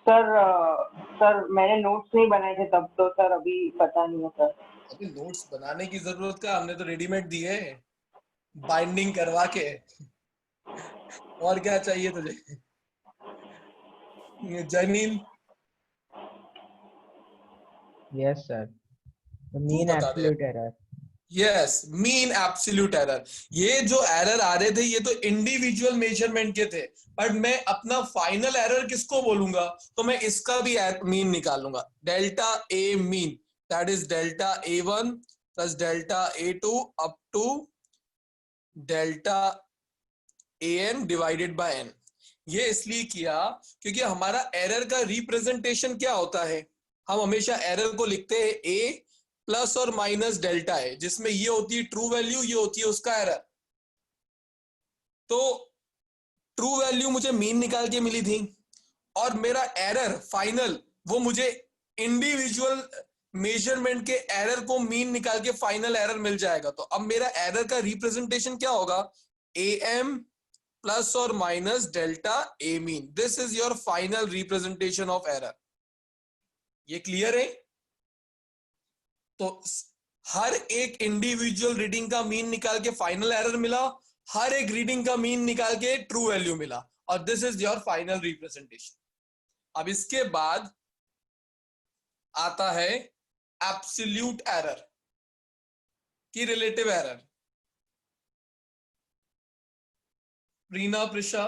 Sir मैंने notes नहीं बनाए थे तब, तो सर अभी पता नहीं है सर। अभी नोट्स बनाने की जरूरत का, हमने तो रेडीमेड दिए बाइंडिंग करवा के। और क्या चाहिए तुझे? जनील, Yes, sir. The तू mean बता दे। absolute error. Yes, mean absolute error. ये जो एरर आ रहे थे ये तो इंडिविजुअल मेजरमेंट के थे, बट मैं अपना फाइनल एरर किसको बोलूंगा? तो मैं इसका भी मीन निकालूंगा, delta A mean, that is delta A1 plus delta A2 up to delta AN divided by n। ये इसलिए किया क्योंकि हमारा एरर का रिप्रेजेंटेशन क्या होता है, हम हमेशा एरर को लिखते हैं a प्लस और माइनस डेल्टा है, जिसमें ये होती है ट्रू वैल्यू, ये होती है उसका एरर। तो ट्रू वैल्यू मुझे मीन निकाल के मिली थी, और मेरा एरर फाइनल वो मुझे इंडिविजुअल मेजरमेंट के एरर को मीन निकाल के फाइनल एरर मिल जाएगा। तो अब मेरा एरर का रिप्रेजेंटेशन क्या होगा? AM प्लस और minus delta A mean. This is your final representation of error. ये क्लियर है? तो हर एक इंडिविजुअल रीडिंग का मीन निकाल के फाइनल एरर मिला, हर एक रीडिंग का मीन निकाल के ट्रू वैल्यू मिला, और this is your final representation. अब इसके बाद आता है एब्सोल्यूट एरर की relative error. Reena, Prisha?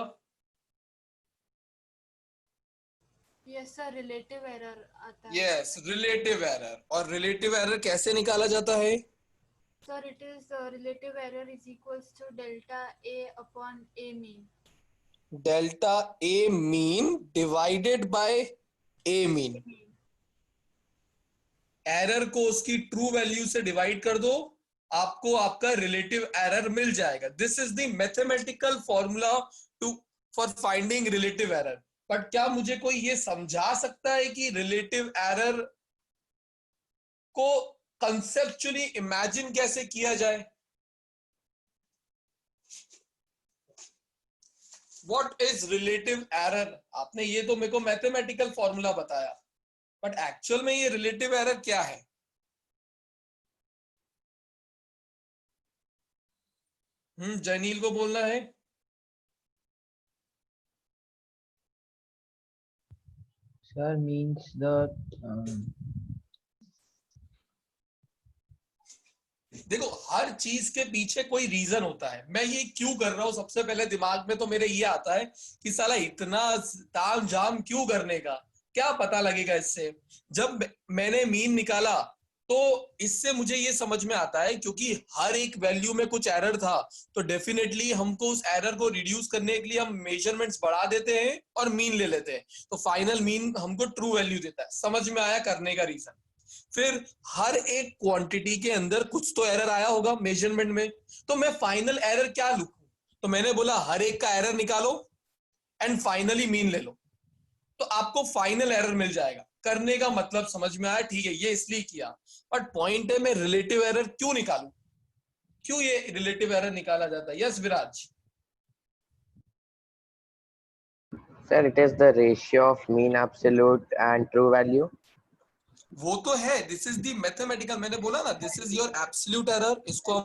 Yes sir, relative error आता है। Yes, relative error. और रिलेटिव एरर कैसे निकाला जाता है? Sir it is relative error is equals to delta A upon A mean. Delta A mean divided by A mean. Error को उसकी true value से डिवाइड कर दो, आपको आपका रिलेटिव एरर मिल जाएगा। This is the mathematical formula to for finding relative error. But क्या मुझे कोई ये समझा सकता है कि रिलेटिव एरर को कंसेप्चुअली इमेजिन कैसे किया जाए? What is relative error? आपने ये तो मेरे को मैथमेटिकल फॉर्मूला बताया, बट एक्चुअल में ये रिलेटिव एरर क्या है? जनील को बोलना है। Sir means the देखो, हर चीज के पीछे कोई रीजन होता है। मैं ये क्यों कर रहा हूं, सबसे पहले दिमाग में तो मेरे ये आता है कि साला इतना ताम झाम क्यों करने का, क्या पता लगेगा इससे। जब मैंने मीन निकाला तो इससे मुझे ये समझ में आता है, क्योंकि हर एक वैल्यू में कुछ एरर था, तो डेफिनेटली हमको उस एरर को रिड्यूस करने के लिए हम मेजरमेंट्स बढ़ा देते हैं और मीन ले लेते हैं, तो फाइनल मीन हमको ट्रू वैल्यू देता है। समझ में आया करने का रीजन? फिर हर एक क्वांटिटी के अंदर कुछ तो एरर आया होगा मेजरमेंट में, तो मैं फाइनल एरर क्या लिखूं? तो मैंने बोला हर एक का एरर निकालो एंड फाइनली मीन ले लो, तो आपको फाइनल एरर मिल जाएगा। करने का मतलब समझ में आया? ठीक है, ये इसलिए किया। बट पॉइंट है, मैं रिलेटिव एरर क्यों निकालूं? क्यों ये रिलेटिव एरर निकाला जाता है? Yes Viraj. Sir, it is the ratio of mean absolute and true value. वो तो है, दिस इज द मैथमेटिकल, मैंने बोला ना, this is your absolute error. इसको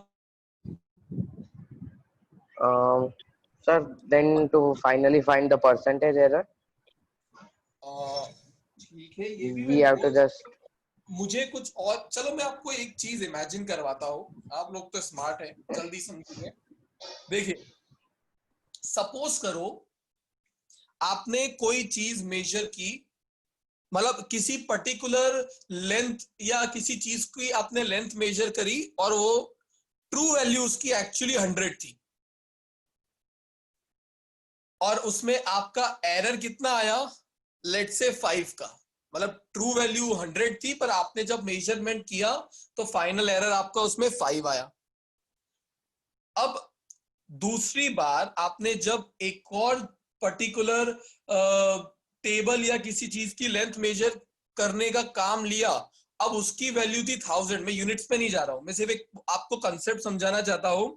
Sir, then to finally find the percentage error, ठीक है, ये भी we have to just मुझे कुछ और, चलो मैं आपको एक चीज इमेजिन करवाता हूँ, आप लोग तो स्मार्ट हैं, जल्दी समझिए। देखिए, सपोज करो आपने कोई चीज मेजर की, मतलब किसी पर्टिकुलर लेंथ या किसी चीज की आपने लेंथ मेजर करी, और वो ट्रू वैल्यू उसकी एक्चुअली 100 थी, और उसमें आपका एरर कितना आया? लेट्स से 5 का। मतलब ट्रू वैल्यू 100 थी, पर आपने जब मेजरमेंट किया तो फाइनल एरर आपका उसमें 5 आया। अब दूसरी बार आपने जब एक और पर्टिकुलर टेबल या किसी चीज की लेंथ मेजर करने का काम लिया, अब उसकी वैल्यू थी 1000। मैं यूनिट्स पे नहीं जा रहा हूं, मैं सिर्फ एक आपको कंसेप्ट समझाना चाहता हूं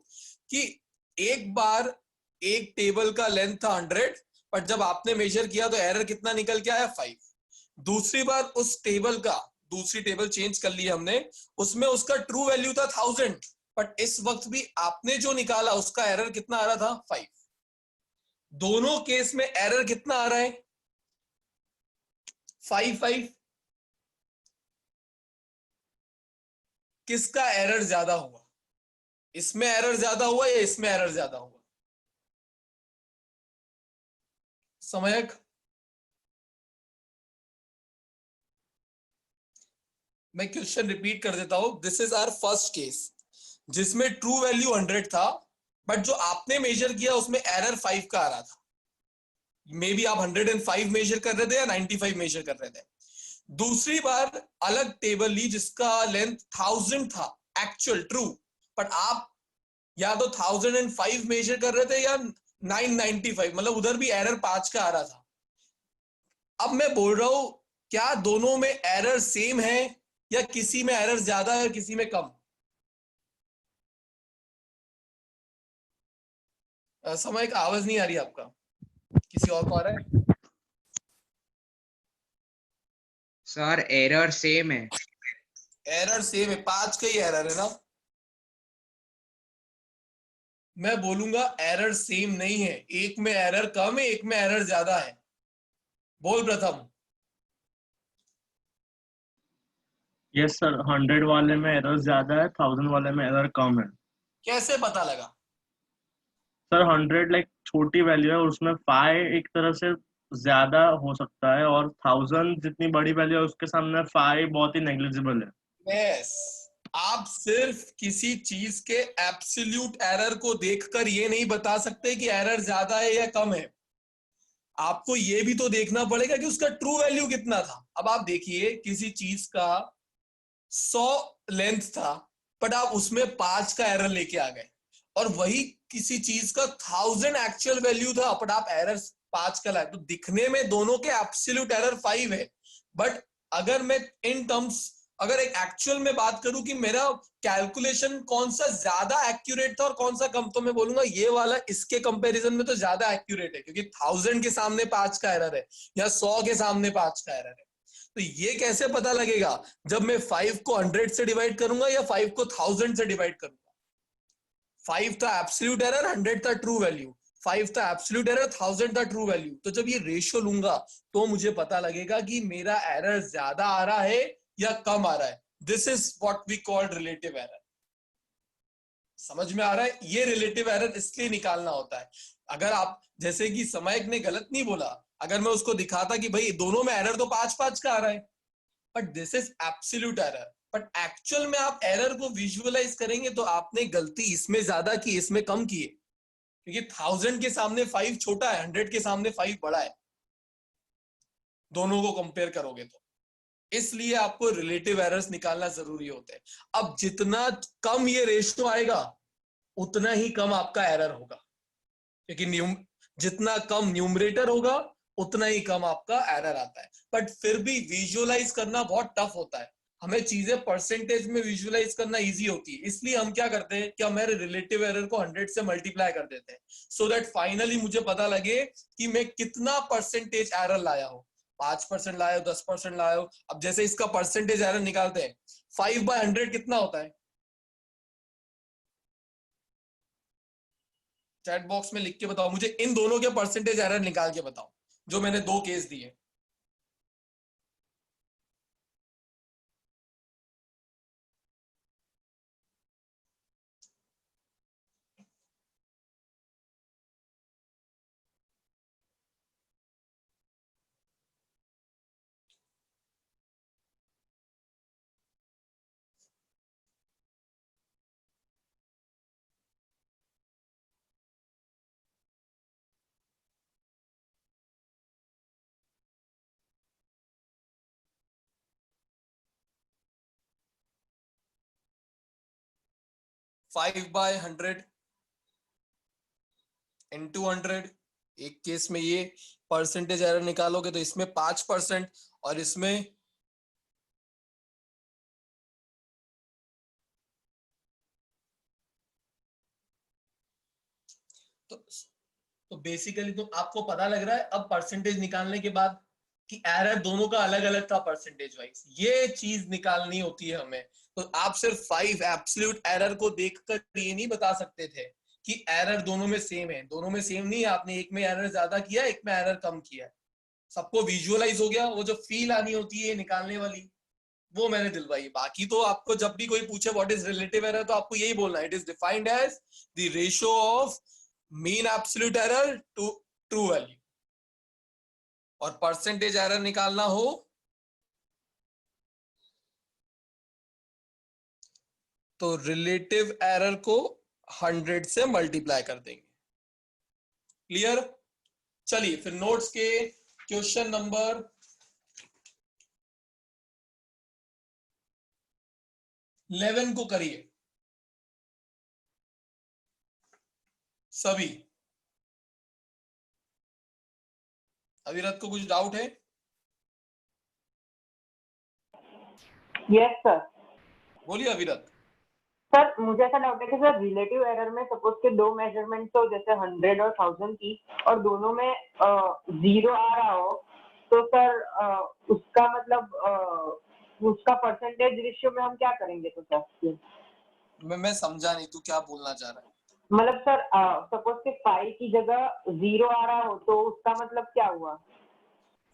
कि एक बार एक टेबल का लेंथ था 100, बट जब आपने मेजर किया तो एरर कितना निकल के आया 5। दूसरी बार उस टेबल का दूसरी टेबल चेंज कर ली हमने, उसमें उसका ट्रू वैल्यू था 1000, बट इस वक्त भी आपने जो निकाला उसका एरर कितना आ रहा था 5। दोनों केस में एरर कितना आ रहा है 5। किसका एरर ज्यादा हुआ, इसमें एरर ज्यादा हुआ या इसमें एरर ज्यादा हुआ? समयक, मैं क्वेश्चन रिपीट कर देता हूं। This is our first case जिसमें ट्रू वैल्यू 100 था, बट जो आपने मेजर किया उसमें एरर 5 का आ रहा था। मे बी आप 105 मेजर कर रहे थे या 95 मेजर कर रहे थे। दूसरी बार अलग टेबल ली जिसका लेंथ 1000 था एक्चुअल ट्रू, बट आप या तो 1005 मेजर कर रहे थे या 995, मतलब उधर भी एरर 5 का आ रहा था। अब मैं बोल रहा हूं क्या दोनों में एरर सेम है या किसी में एरर ज्यादा है किसी में कम? समय का आवाज नहीं आ रही आपका, किसी और को आ रहा है? सर एरर सेम है। एरर सेम है, 5 का ही एरर है ना। मैं बोलूंगा एरर सेम नहीं है, एक में एरर कम है एक में एरर ज्यादा है। बोल प्रथम। यस सर, 100 वाले में एरर ज्यादा है, 1000 वाले में एरर कम है। कैसे पता लगा? सर 100 लाइक छोटी वैल्यू है और उसमें 5 एक तरह से ज्यादा हो सकता है, और 1000 जितनी बड़ी वैल्यू है उसके सामने 5 बहुत ही नेग्लिजिबल है। यस, आप सिर्फ किसी चीज के एब्सोल्यूट एरर को देखकर ये नहीं बता सकते कि एरर ज्यादा है या कम है। आपको ये भी तो देखना पड़ेगा कि उसका ट्रू वैल्यू कितना था। अब आप देखिए किसी चीज का 100 लेंथ था, बट आप उसमें 5 का एरर लेके आ गए, और वही किसी चीज का 1000 एक्चुअल वैल्यू था बट आप एरर 5 का लाए, तो दिखने में दोनों के एब्सोल्यूट एरर 5 है। बट अगर मैं इन टर्म्स, अगर एक एक्चुअल में बात करूं कि मेरा कैलकुलेशन कौन सा ज्यादा एक्यूरेट था और कौन सा कम, तो मैं बोलूंगा ये वाला इसके कंपैरिजन में तो ज्यादा एक्यूरेट है, क्योंकि 1000 के सामने 5 का एरर है या 100 के सामने 5 का एरर है। तो ये कैसे पता लगेगा? जब मैं 5 को 100 से डिवाइड करूंगा या 5 को 1000 से डिवाइड करूंगा। 5 था एब्सोल्यूट एरर, 100 था ट्रू वैल्यू। 5 था एब्सोल्यूट एरर, 1000 था ट्रू वैल्यू। तो जब ये रेशियो लूंगा तो मुझे पता लगेगा कि मेरा एरर ज्यादा आ रहा है या कम आ रहा है। This is what we called relative error. समझ में आ रहा है? ये रिलेटिव एरर इसलिए निकालना होता है। अगर आप, जैसे कि समयक ने गलत नहीं बोला, अगर मैं उसको दिखाता कि भाई दोनों में एरर तो 5-5 का आ रहा है, but this is absolute error, but actual में आप एरर को विजुअलाइज करेंगे तो आपने गलती इसमें ज्यादा की इसमें कम की है, क्योंकि 1000 के सामने 5 छोटा है, 100 के सामने 5 बड़ा है, दोनों को कंपेयर करोगे तो। इसलिए आपको रिलेटिव एरर्स निकालना जरूरी होते हैं। अब जितना कम ये रेशियो आएगा उतना ही कम आपका एरर होगा, क्योंकि जितना कम न्यूमरेटर होगा उतना ही कम आपका एरर आता है। बट फिर भी विजुअलाइज करना बहुत टफ होता है। हमें चीजें परसेंटेज में विजुअलाइज करना इजी होती है, इसलिए हम क्या करते हैं कि हमारे रिलेटिव एरर को 100 से मल्टीप्लाई कर देते हैं, सो दैट फाइनली मुझे पता लगे कि मैं कितना परसेंटेज एरर लाया हूं। 5% लाया हो, 10% लाया हो। अब जैसे इसका परसेंटेज एरर निकालते हैं, 5/100 कितना होता है? चैट बॉक्स में लिख के बताओ मुझे, इन दोनों के परसेंटेज एरर निकाल के बताओ जो मैंने दो केस दिए। फाइव बाय 100 इंटू 100, एक केस में ये परसेंटेज एरर निकालोगे तो इसमें 5% और इसमें तो बेसिकली तो आपको पता लग रहा है अब परसेंटेज निकालने के बाद कि एरर दोनों का अलग अलग था परसेंटेज वाइज, ये चीज निकालनी होती है हमें। तो आप सिर्फ 5 एब्सोल्यूट एरर को देखकर ये नहीं बता सकते थे कि एरर दोनों में सेम है। दोनों में सेम नहीं है, आपने एक में एरर ज्यादा किया, एक में एरर कम किया। सबको विजुअलाइज हो गया, वो जो फील आनी होती है निकालने वाली वो मैंने दिलवाई। बाकी तो आपको जब भी कोई पूछे व्हाट इज रिलेटिव एरर तो आपको यही बोलना है, it is defined as the ratio of mean absolute error to true value. और परसेंटेज एरर निकालना हो तो रिलेटिव एरर को 100 से मल्टीप्लाई कर देंगे। क्लियर? चलिए फिर नोट्स के क्वेश्चन नंबर 11 को करिए सभी। अविरत को कुछ डाउट है? Yes sir. बोलिए अविरत। सर मुझे ऐसा डाउट है कि सर रिलेटिव एरर में सपोज के दो मेजरमेंट तो जैसे 100 और 1000 की, और दोनों में 0 आ रहा हो, तो सर उसका मतलब उसका परसेंटेज रेशियो में हम क्या करेंगे? तो सर मैं समझा नहीं तू क्या बोलना चाह रहा है। मतलब सर सपोज के 5 की जगह 0 आ रहा हो तो उसका मतलब क्या हुआ?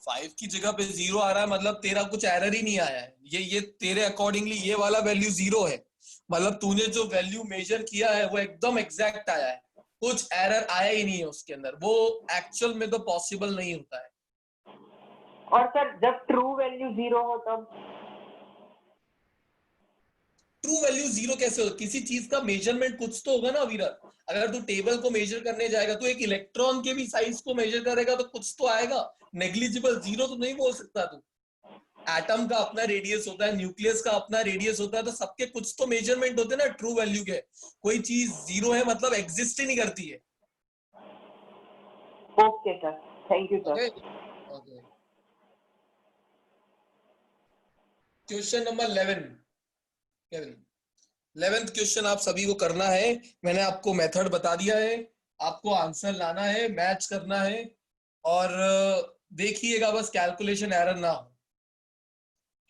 5 की जगह पे 0 आ रहा है मतलब तेरा कुछ एरर ही नहीं आया है। ये तेरे अकॉर्डिंगली ये वाला वैल्यू 0 है, मतलब तूने जो वैल्यू मेजर किया है वो एकदम एग्जैक्ट आया है, कुछ एरर आया ही नहीं है उसके अंदर। वो एक्चुअल में तो पॉसिबल नहीं होता है। और सर जब ट्रू वैल्यू 0 हो तब? ट्रू वैल्यू 0 कैसे हो? किसी चीज का मेजरमेंट कुछ तो होगा ना अविरत। अगर तू टेबल को मेजर करने जाएगा तो एक इलेक्ट्रॉन के भी साइज को मेजर करेगा तो कुछ तो आएगा। नेग्लिजिबल 0 तो नहीं बोल सकता तू। एटम का अपना रेडियस होता है, न्यूक्लियस का अपना रेडियस होता है, तो सबके कुछ तो मेजरमेंट होते हैं ना ट्रू वैल्यू के। कोई चीज 0 है मतलब एग्जिस्ट ही नहीं करती है। Okay sir, thank you sir. Okay. Question number 11th question आप सभी को करना है। मैंने आपको मेथड बता दिया है, आपको आंसर लाना है, मैच करना है, और देखिएगा बस कैलकुलेशन एरर ना हो।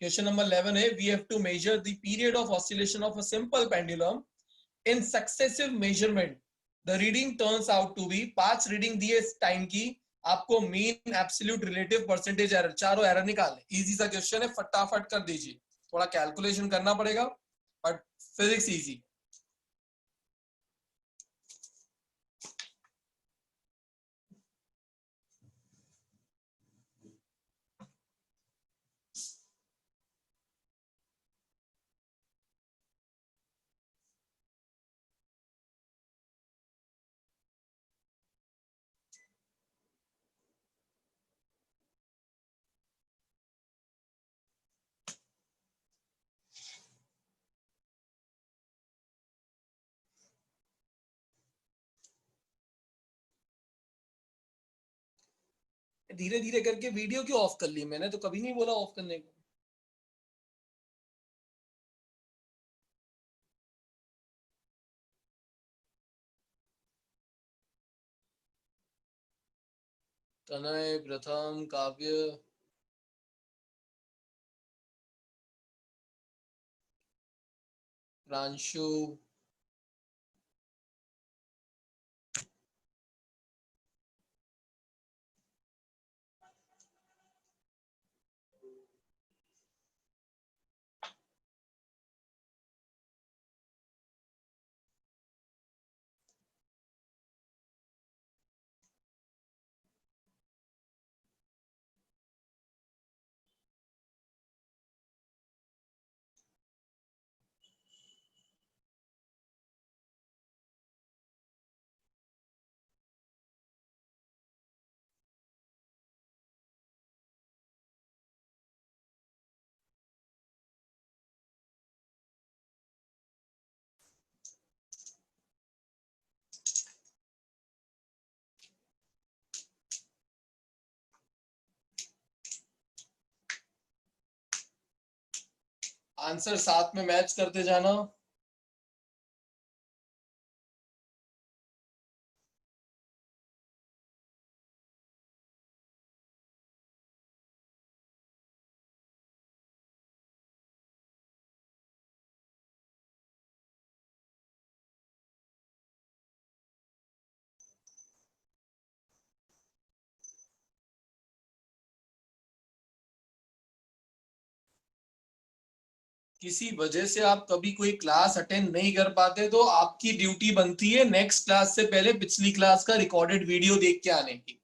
क्वेश्चन नंबर 11 है, we have to measure the period of oscillation of a simple pendulum in successive measurement. The reading turns out to be, 5 reading दिए टाइम की, आपको mean, absolute, relative, percentage error, चारों error निकालने। Easy सा question है, फटाफट कर दीजिए। थोड़ा कैलकुलेशन करना पड़ेगा बट फिजिक्स इजी। धीरे धीरे करके वीडियो क्यों ऑफ कर ली? मैंने तो कभी नहीं बोला ऑफ करने को। तनय, प्रथम, काव्य, प्रांशु, आंसर साथ में मैच करते जाना। किसी वजह से आप कभी कोई क्लास अटेंड नहीं कर पाते तो आपकी ड्यूटी बनती है नेक्स्ट क्लास से पहले पिछली क्लास का रिकॉर्डेड वीडियो देख के आने की।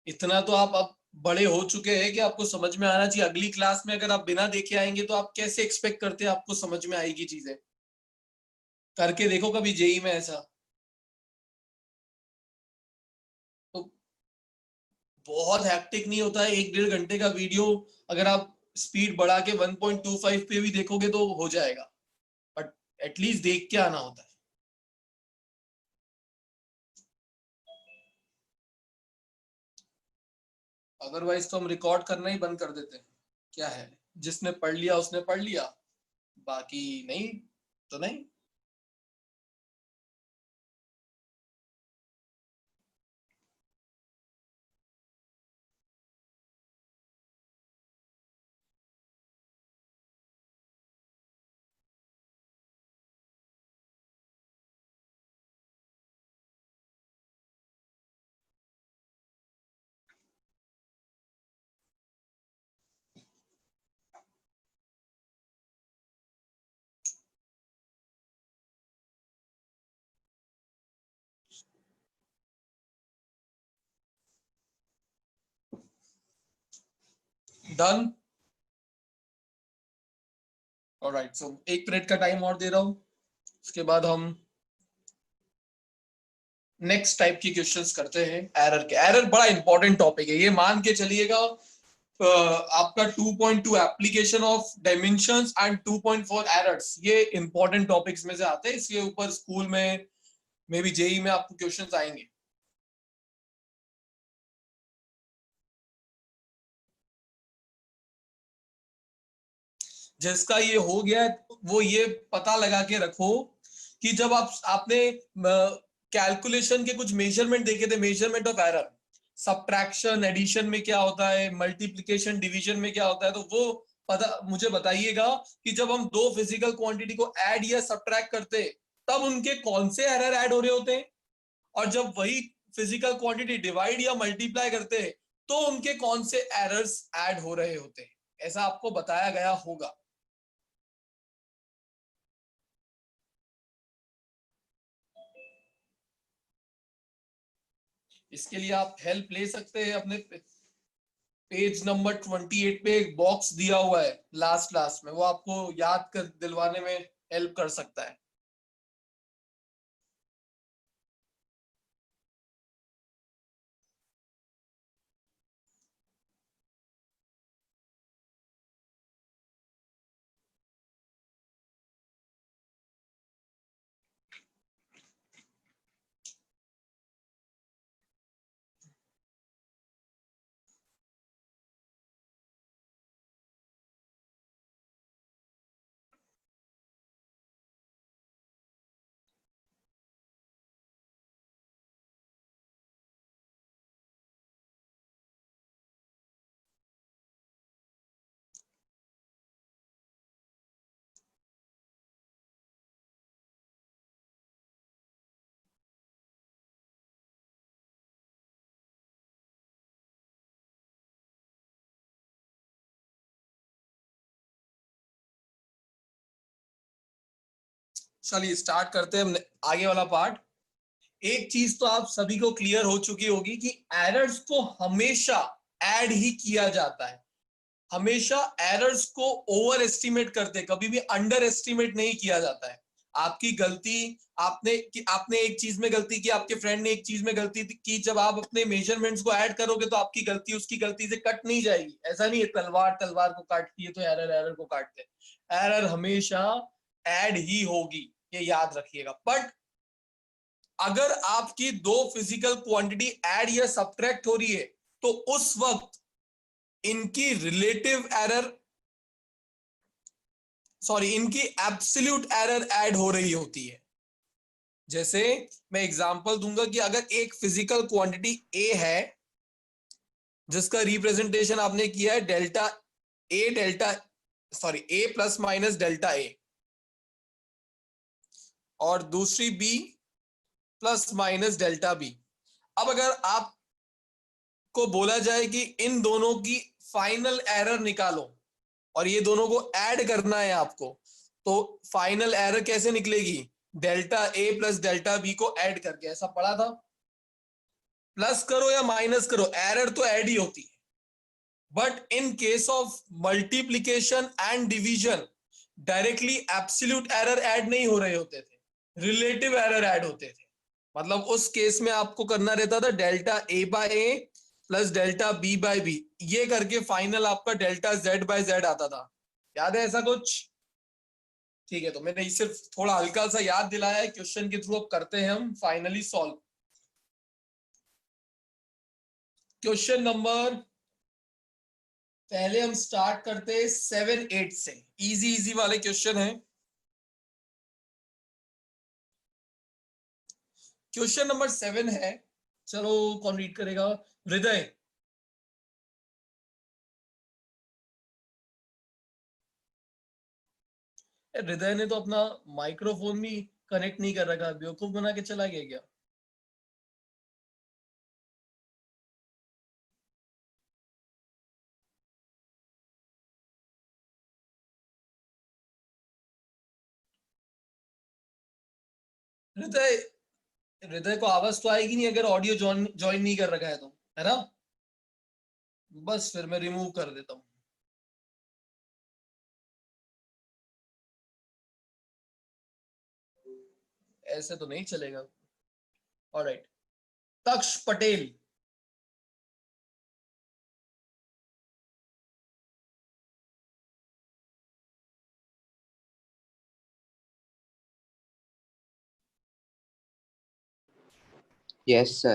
इतना तो आप अब बड़े हो चुके हैं कि आपको समझ में आना चाहिए। अगली क्लास में अगर आप बिना देखे आएंगे तो आप कैसे एक्सपेक्ट करते हैं आपको समझ में आएगी चीजें? करके देखो कभी जेई में ऐसा। तो बहुत हैक्टिक नहीं होता है, 1-1.5 घंटे का वीडियो अगर आप स्पीड बढ़ा के 1.25 पे भी देखोगे तो हो जाएगा, बट एटलीस्ट देख के आना होता है। अदरवाइज तो हम रिकॉर्ड करना ही बंद कर देते हैं। क्या है, जिसने पढ़ लिया उसने पढ़ लिया, बाकी नहीं तो नहीं। डन। ऑलराइट, सो 1 मिनट का टाइम और दे रहा हूं, उसके बाद हम नेक्स्ट टाइप की क्वेश्चंस करते हैं। एरर के, एरर बड़ा इंपॉर्टेंट टॉपिक है। ये मान के चलिएगा आपका 2.2 application of dimensions and 2.4 errors, ये इंपॉर्टेंट टॉपिक्स में से आते हैं। इसके ऊपर स्कूल में मे बी जेई में आपको क्वेश्चंस आएंगे। जिसका ये हो गया वो ये पता लगा के रखो कि जब आपने कैलकुलेशन के कुछ मेजरमेंट देखे थे, measurement of error, subtraction addition में क्या होता है, मल्टीप्लिकेशन डिवीजन में क्या होता है, तो वो पता मुझे बताइएगा कि जब हम दो फिजिकल क्वांटिटी को ऐड या सब्ट्रैक्ट करते तब उनके कौन से एरर ऐड हो रहे होते हैं, और जब वही फिजिकल क्वांटिटी डिवाइड या मल्टीप्लाई करते हैं तो उनके कौन से एरर्स ऐड हो रहे होते हैं। ऐसा आपको बताया गया होगा। इसके लिए आप हेल्प ले सकते हैं, अपने पेज नंबर 28 पे एक बॉक्स दिया हुआ है लास्ट क्लास में, वो आपको याद कर दिलवाने में हेल्प कर सकता है। चलिए स्टार्ट करते हैं आगे वाला पार्ट। एक चीज तो आप सभी को क्लियर हो चुकी होगी कि एरर्स को हमेशा ऐड ही किया जाता है। हमेशा एरर्स को ओवर एस्टिमेट करते, कभी भी अंडर एस्टिमेट नहीं किया जाता है। आपकी गलती, आपने एक चीज में गलती की, आपके फ्रेंड ने एक चीज में गलती की, जब आप अपने मेजरमेंट्स को ऐड करोगे तो आपकी गलती उसकी गलती से कट नहीं जाएगी। ऐसा नहीं है तलवार तलवार को काटती है तो एरर एरर को काटते हैं। एरर हमेशा ऐड ही होगी, ये याद रखिएगा। बट अगर आपकी दो फिजिकल क्वांटिटी ऐड या सब्ट्रैक्ट हो रही है तो उस वक्त इनकी रिलेटिव एरर, सॉरी इनकी एब्सोल्यूट एरर ऐड हो रही होती है। जैसे मैं एग्जांपल दूंगा कि अगर एक फिजिकल क्वांटिटी ए है जिसका रिप्रेजेंटेशन आपने किया है delta A plus minus delta A, और दूसरी B plus minus delta B. अब अगर आपको बोला जाए कि इन दोनों की फाइनल एरर निकालो और ये दोनों को ऐड करना है आपको, तो फाइनल एरर कैसे निकलेगी? Delta A plus delta B को ऐड करके, ऐसा पढ़ा था। प्लस करो या माइनस करो, एरर तो ऐड ही होती है। But in case of multiplication and division directly absolute error add नहीं हो रहे होते थे, रिलेटिव एरर ऐड होते थे। मतलब उस केस में आपको करना रहता था delta A by A plus delta B by B, ये करके फाइनल आपका डेल्टा जेड बाय जेड आता था। याद है ऐसा कुछ? ठीक है, तो मैंने सिर्फ थोड़ा हल्का सा याद दिलाया है, क्वेश्चन के थ्रू अब करते हैं हम फाइनली सॉल्व। क्वेश्चन नंबर, पहले हम स्टार्ट करते हैं 7-8 से, इजी इजी वाले क्वेश्चन है। क्वेश्चन नंबर 7 है, चलो कौन रीड करेगा? हृदय। हृदय ने तो अपना माइक्रोफोन भी कनेक्ट नहीं कर रखा, बेवकूफ बना के चला गया क्या? हृदय, हृदय को आवाज तो आएगी नहीं अगर ऑडियो ज्वाइन नहीं कर रखा है तो, है ना? बस फिर मैं रिमूव कर देता हूं। ऐसे तो नहीं चलेगा। Alright, Taksh Patel. Yes, sir.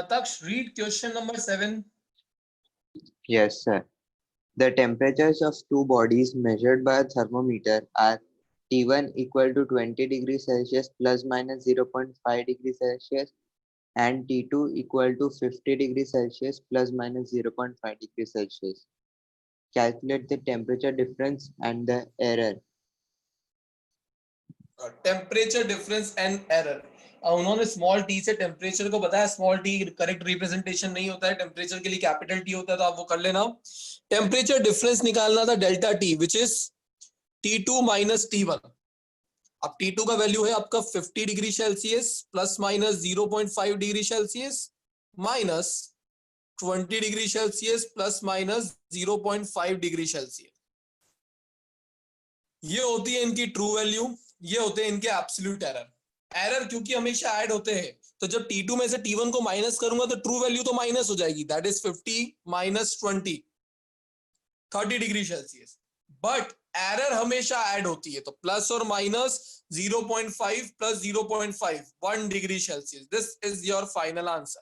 Taksh, read question number 7। Yes, sir. The temperatures of two bodies measured by a thermometer are T1 equal to 20 degrees Celsius plus minus 0.5 degrees Celsius and T2 equal to 50 degrees Celsius plus minus 0.5 degrees Celsius. Calculate the temperature difference and the error. Temperature difference and error. उन्होंने small T से temperature को बताया, small T correct representation नहीं होता है, temperature के लिए capital T होता है, तो आप वो कर लेना। टेम्परेचर डिफरेंस निकालना था delta T, which is T2 minus T1। अब T2 का वैल्यू है आपका 50 degree Celsius plus minus 0.5 degree Celsius minus 20 degree Celsius plus minus 0.5 degree Celsius. ये होती है इनकी ट्रू वैल्यू, ये होते हैं इनके एब्सोल्यूट एरर। एरर क्योंकि हमेशा ऐड होते हैं, तो जब T2 में से T1 को माइनस करूंगा तो ट्रू वैल्यू तो माइनस हो जाएगी, that is 50 minus 20, 30 degree Celsius. But error हमेशा ऐड होती है, तो प्लस और minus 0.5 plus 0.5, 1 degree Celsius. This is your final answer.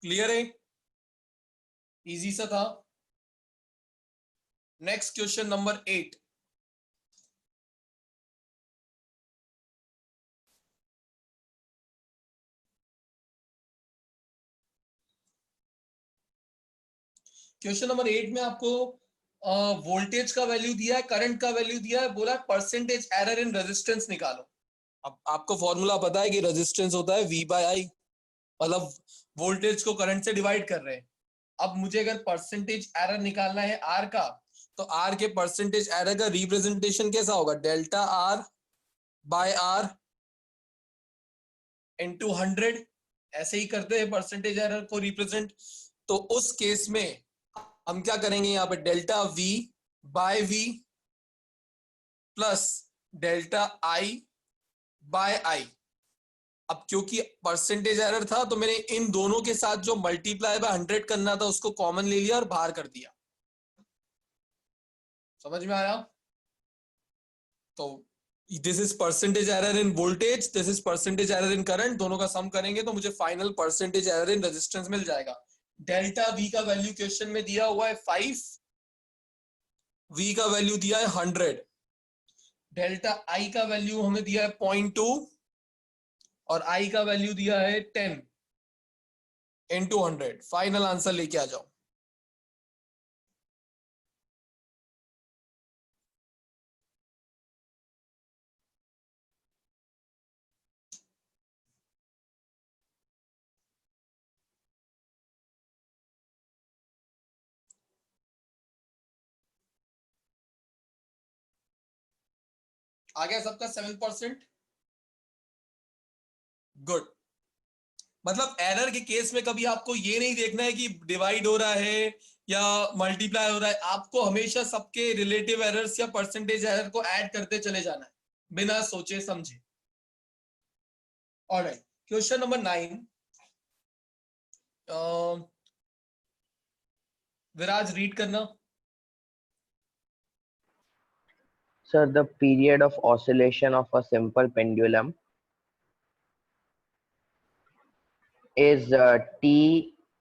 Clear है? इजी सा था। Next question number 8। Question number 8 में आपको वोल्टेज का वैल्यू दिया है, करंट का वैल्यू दिया है, बोला परसेंटेज एरर इन रेजिस्टेंस निकालो। अब आपको फॉर्मूला पता है कि रेजिस्टेंस होता है V बाय I, मतलब वोल्टेज को करंट से डिवाइड कर रहे हैं। अब मुझे अगर परसेंटेज एरर निकालना है R का, तो R के परसेंटेज एरर का रिप्रेजेंटेशन कैसा होगा? Delta R by R into 100, ऐसे ही करते हैं परसेंटेज एरर को रिप्रेजेंट। तो उस केस में हम क्या करेंगे, यहाँ पे delta V by V plus delta I by I। अब क्योंकि परसेंटेज एरर था तो मैंने इन दोनों के साथ जो मल्टीप्लाई बाय 100 करना था उसको कॉमन ले लिया और बाहर कर दिया। समझ में आया? तो this is percentage error in voltage, this is percentage error in current, दोनों का सम करेंगे तो मुझे final percentage error in resistance मिल जाएगा। डेल्टा V का वैल्यू क्वेश्चन में दिया हुआ है 5, V का वैल्यू दिया है 100, डेल्टा I का वैल्यू हमें दिया है 0.2 और I का वैल्यू दिया है 10 इंटू 100। फाइनल आंसर लेके आ जाओ। आ गया सबका 7%? गुड। मतलब एरर के केस में कभी आपको ये नहीं देखना है कि डिवाइड हो रहा है या मल्टीप्लाई हो रहा है, आपको हमेशा सबके रिलेटिव एरर्स या परसेंटेज एरर को ऐड करते चले जाना है बिना सोचे समझे। ऑलराइट, क्वेश्चन नंबर 9, विराज रीड करना। Sir, the period of oscillation of a simple pendulum is t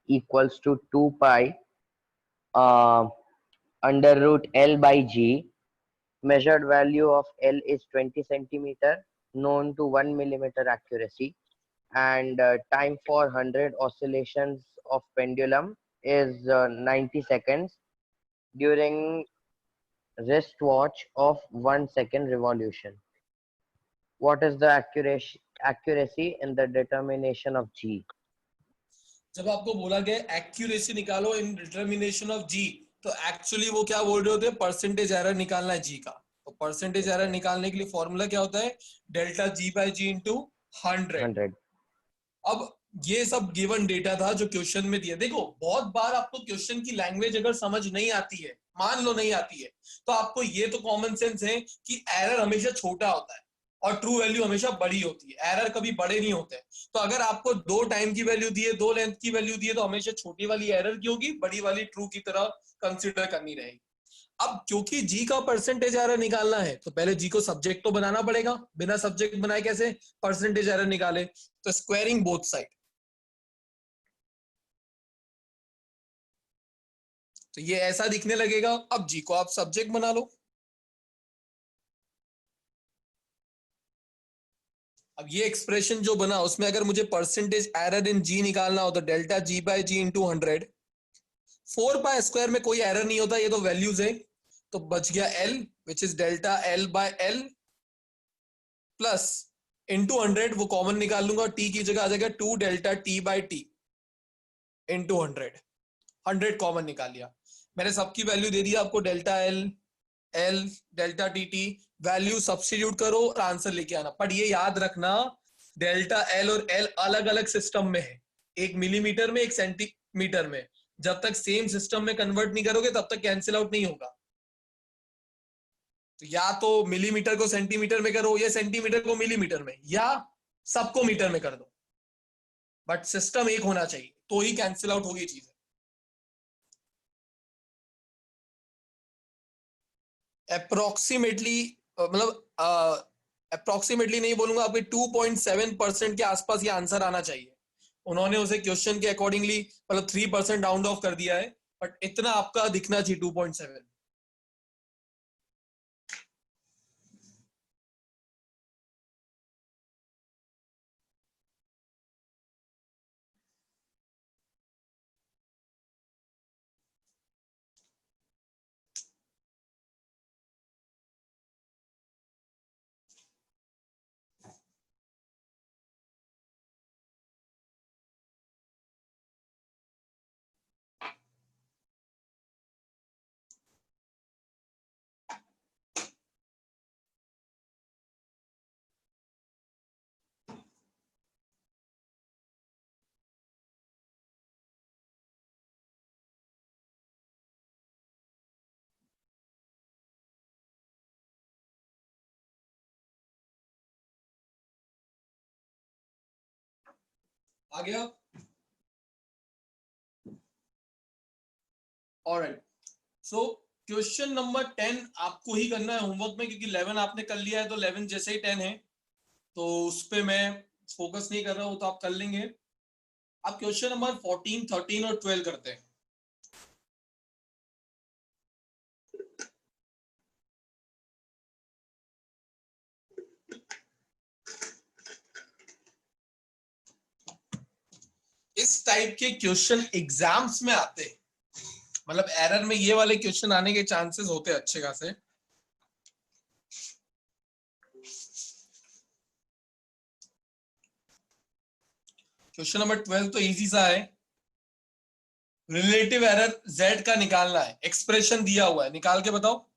equals to 2 pi under root L by G. Measured value of L is 20 centimeter, known to 1 millimeter accuracy, and time for 100 oscillations of pendulum is 90 seconds during wrist watch of 1 second revolution. What is the accuracy in the determination of G? जब आपको बोला गया accuracy निकालो इन determination of जी, तो actually वो क्या बोल रहे होते हैं, परसेंटेज एरर निकालना है जी का। तो परसेंटेज एरर निकालने के लिए फॉर्मूला क्या होता है, delta G by G into 100। अब ये सब गिवन डेटा था जो क्वेश्चन में दिया। देखो बहुत बार आपको क्वेश्चन की लैंग्वेज अगर समझ नहीं आती है, मान लो नहीं आती है, तो आपको ये तो कॉमन सेंस है कि एरर हमेशा छोटा होता है और ट्रू वैल्यू हमेशा बड़ी होती है, एरर कभी बड़े नहीं होते। तो अगर आपको 2 टाइम की वैल्यू दी है, 2 लेंथ की वैल्यू दी है, तो हमेशा छोटी वाली एरर की होगी, बड़ी वाली ट्रू की तरह कंसिडर करनी रहेगी। अब क्योंकि जी का परसेंटेज एरर निकालना है तो पहले जी को सब्जेक्ट तो बनाना पड़ेगा, बिना सब्जेक्ट बनाए कैसे परसेंटेज एरर निकाले, तो स्क्वायरिंग बोथ साइड। तो ये ऐसा दिखने लगेगा। अब जी को आप सब्जेक्ट बना लो। अब ये एक्सप्रेशन जो बना उसमें अगर मुझे परसेंटेज एरर इन जी निकालना हो तो delta G by G into 100। 4 pi square में कोई एरर नहीं होता, ये तो वैल्यूज है, तो बच गया L which is delta L by L plus into 100, वो कॉमन निकाल लूंगा, टी की जगह आ जाएगा 2 delta T by T into 100 common निकाल लिया मैंने, सबकी वैल्यू दे दी आपको, delta L L delta T T, value substitute करो और आंसर लेके आना। पर ये याद रखना डेल्टा एल और एल अलग अलग सिस्टम में है, एक मिलीमीटर में एक सेंटीमीटर में। जब तक सेम सिस्टम में कन्वर्ट नहीं करोगे तब तक कैंसिल आउट नहीं होगा। तो या तो मिलीमीटर को सेंटीमीटर में करो या सेंटीमीटर को मिलीमीटर में, या सबको मीटर में कर दो, बट सिस्टम एक होना चाहिए तो ही कैंसिल आउट होगी चीजें। अप्रोक्सीमेटली मतलब अप्रोक्सीमेटली नहीं बोलूंगा, आपके 2.7% के आसपास ये आंसर आना चाहिए। उन्होंने उसे क्वेश्चन के अकॉर्डिंगली मतलब 3% राउंड ऑफ कर दिया है, बट इतना आपका दिखना चाहिए 2.7। आ गया? ऑलराइट, सो क्वेश्चन नंबर 10 आपको ही करना है होमवर्क में, क्योंकि 11 आपने कर लिया है तो 11 जैसे ही 10 है तो उस पर मैं फोकस नहीं कर रहा हूं, तो आप कर लेंगे। आप क्वेश्चन नंबर 14, 13 और 12 करते हैं। इस टाइप के क्वेश्चन एग्जाम्स में आते हैं, मतलब एरर में ये वाले क्वेश्चन आने के चांसेस होते हैं अच्छे खासे। क्वेश्चन नंबर 12 तो इजी सा है, रिलेटिव एरर z का निकालना है, एक्सप्रेशन दिया हुआ है, निकाल के बताओ।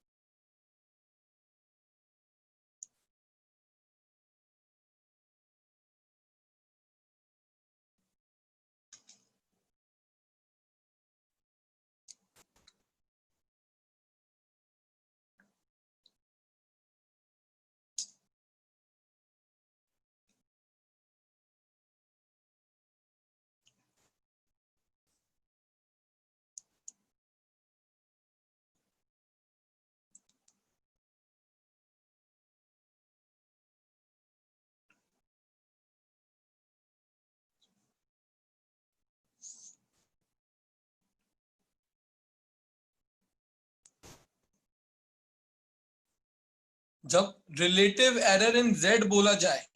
जब रिलेटिव एरर इन z बोला जाए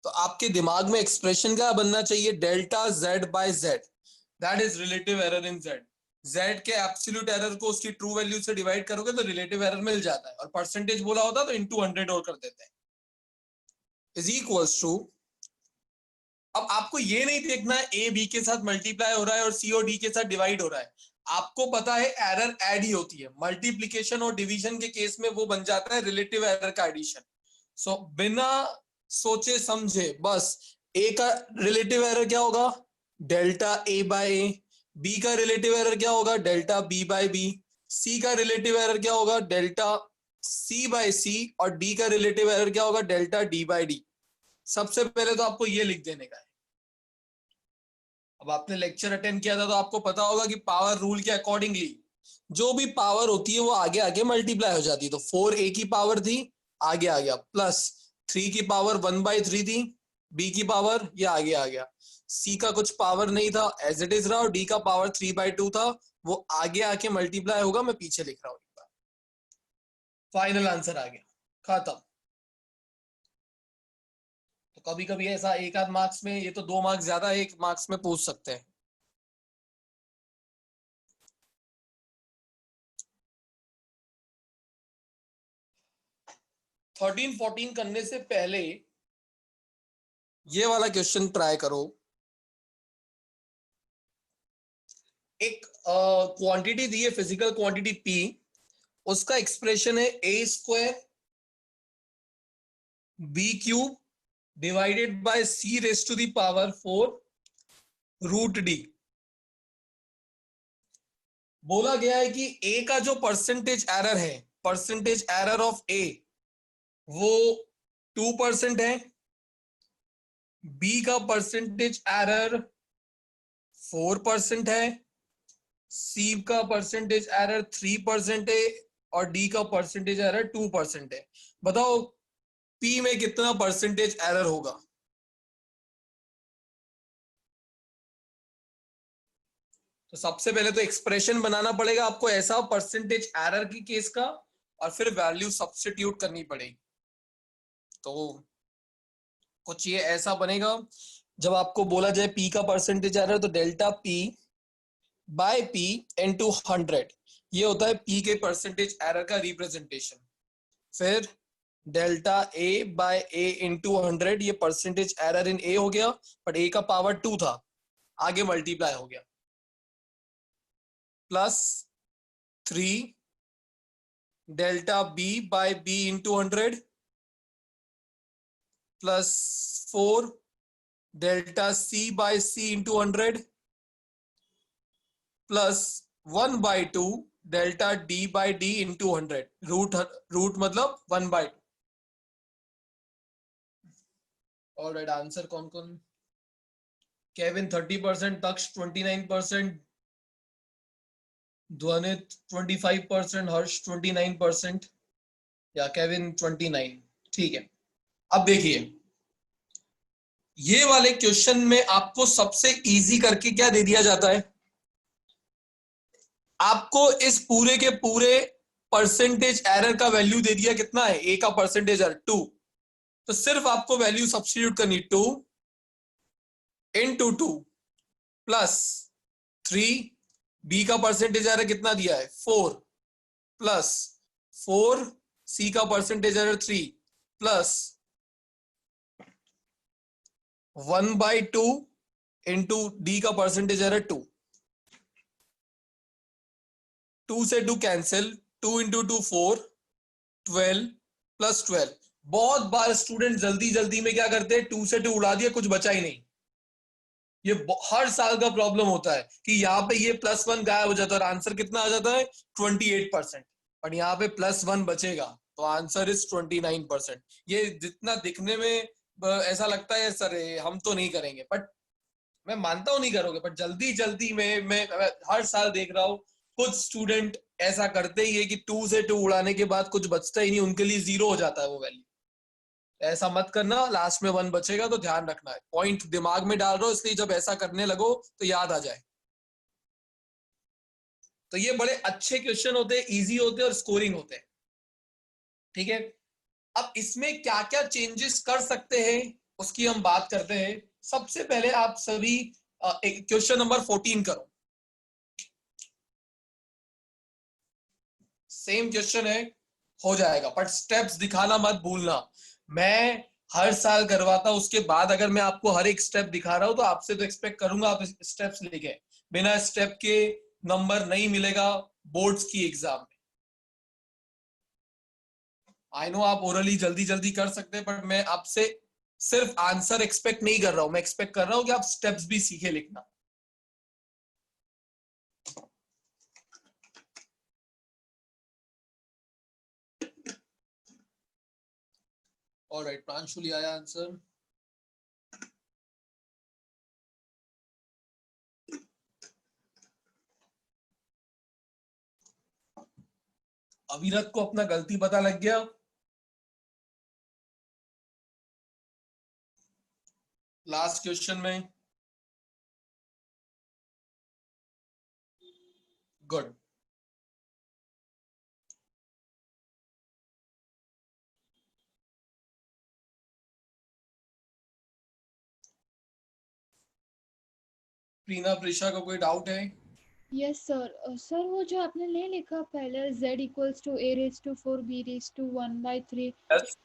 तो आपके दिमाग में एक्सप्रेशन क्या बनना चाहिए, delta z by z, that is relative error in z। z के एब्सोल्यूट एरर को उसकी ट्रू वैल्यू से डिवाइड करोगे तो रिलेटिव एरर मिल जाता है, और परसेंटेज बोला होता तो इनटू 100 और कर देते हैं, इज इक्वल्स टू। अब आपको ये नहीं देखना है ए बी के साथ मल्टीप्लाई हो रहा है और सी और डी के साथ डिवाइड हो रहा है, आपको पता है एरर ऐड ही होती है, मल्टीप्लिकेशन और डिवीजन के केस में वो बन जाता है रिलेटिव एरर का एडिशन। सो बिना सोचे समझे बस ए का रिलेटिव एरर क्या होगा, delta A by A, B का रिलेटिव एरर क्या होगा, डेल्टा बी बाय बी, सी का रिलेटिव एरर क्या होगा, डेल्टा सी बाय सी, और डी का रिलेटिव एरर क्या होगा, डेल्टा डी बाय डी। सबसे पहले तो आपको ये लिख देने का है। अब आपने लेक्चर अटेंड किया था तो आपको पता होगा कि पावर रूल के अकॉर्डिंगली जो भी पावर होती है वो आगे आगे मल्टीप्लाई हो जाती है। तो 4a की पावर थी, आगे आ गया, प्लस 3 की पावर 1/3 थी, b की पावर ये आगे आ गया, c का कुछ पावर नहीं था एज इट इज रहा, और d का पावर 3/2 था, वो आगे आके मल्टीप्लाई होगा, मैं पीछे लिख रहा हूँ, फाइनल आंसर आ गया, खत्म। तो कभी कभी ऐसा एक आध मार्क्स में, ये तो 2 मार्क्स ज्यादा एक मार्क्स में पूछ सकते हैं। थर्टीन 14 करने से पहले ये वाला क्वेश्चन ट्राई करो। एक क्वांटिटी दी है, फिजिकल क्वांटिटी P, उसका एक्सप्रेशन है a² b³ divided by c⁻⁴√d। बोला गया है कि a का जो परसेंटेज एरर है, परसेंटेज एरर ऑफ a वो 2% है, b का परसेंटेज एरर 4% है, c का परसेंटेज एरर 3% है, और d का परसेंटेज एरर 2% है। बताओ p में कितना परसेंटेज एरर होगा। तो सबसे पहले तो एक्सप्रेशन बनाना पड़ेगा आपको ऐसा परसेंटेज एरर की केस का, और फिर वैल्यू सब्स्टिट्यूट करनी पड़ेगी। तो कुछ ये ऐसा बनेगा, जब आपको बोला जाए p का परसेंटेज एरर तो delta p by p into 100, ये होता है p के परसेंटेज एरर का रिप्रेजेंटेशन। फिर delta a by a into 100, ये परसेंटेज एरर इन a हो गया, बट a का पावर 2 था, आगे मल्टीप्लाई हो गया, plus 3 delta b by b into 100 plus 4 delta c by c into 100 plus 1/2 delta d by d into 100, root मतलब 1/2। Alright, answer कौन कौन, केविन 30%, तक्ष 29%, ध्वनित 25%, हर्ष 29%, या केविन 29। ठीक है, अब देखिए ये वाले क्वेश्चन में आपको सबसे इजी करके क्या दे दिया जाता है, आपको इस पूरे के पूरे परसेंटेज एरर का वैल्यू दे दिया, कितना है a का परसेंटेज एरर 2, तो सिर्फ आपको वैल्यू सब्स्टिट्यूट करनी 2 इंटू 2 प्लस 3, b का परसेंटेज एरर कितना दिया है 4, प्लस 4 c का percentage error 3, plus 1/2 into d का परसेंटेज एरर 2, 2 से 2 कैंसिल, 2 इंटू 2 4, 12 प्लस 12। बहुत बार स्टूडेंट जल्दी जल्दी में क्या करते हैं, 2 से 2 उड़ा दिया, कुछ बचा ही नहीं। ये हर साल का प्रॉब्लम होता है कि यहाँ पे ये +1 गायब हो जाता है और आंसर कितना आ जाता है 28%, पर यहाँ पे +1 बचेगा तो आंसर इज 29%। ये जितना दिखने में ऐसा लगता है सर हम तो नहीं करेंगे, बट मैं मानता हूं नहीं करोगे, बट जल्दी जल्दी में मैं हर साल देख रहा हूँ कुछ स्टूडेंट ऐसा करते ही है कि 2 से 2 उड़ाने के बाद कुछ बचता ही नहीं, उनके लिए 0 हो जाता है वो वैल्यू। ऐसा मत करना, लास्ट में 1 बचेगा तो ध्यान रखना है, पॉइंट दिमाग में डाल रहा हो इसलिए जब ऐसा करने लगो तो याद आ जाए। तो ये बड़े अच्छे क्वेश्चन होते हैं, इजी होते हैं और स्कोरिंग होते हैं। ठीक है, अब इसमें क्या क्या चेंजेस कर सकते हैं उसकी हम बात करते हैं। सबसे पहले आप सभी क्वेश्चन नंबर 14 करो। सेम क्वेश्चन है, हो जाएगा, पर स्टेप्स दिखाना मत भूलना। मैं हर साल करवाता हूं, उसके बाद अगर मैं आपको हर एक स्टेप दिखा रहा हूं तो आपसे तो एक्सपेक्ट करूंगा आप स्टेप्स लिखे। बिना स्टेप के नंबर नहीं मिलेगा बोर्ड्स की एग्जाम में। आई नो आप ओरली जल्दी जल्दी कर सकते हैं, पर मैं आपसे सिर्फ आंसर एक्सपेक्ट नहीं कर रहा हूं, मैं एक्सपेक्ट कर रहा हूं कि आप स्टेप्स भी सीखे लिखना। ऑलराइट, प्रांशुली आया आंसर। अविरत को अपना गलती पता लग गया। लास्ट क्वेश्चन में गुड। प्रीना प्रिशा को कोई डाउट है? Yes sir. सर वो जो आपने नहीं लिखा पहले z equals to a raise to 4 b raise to 1/3, yes.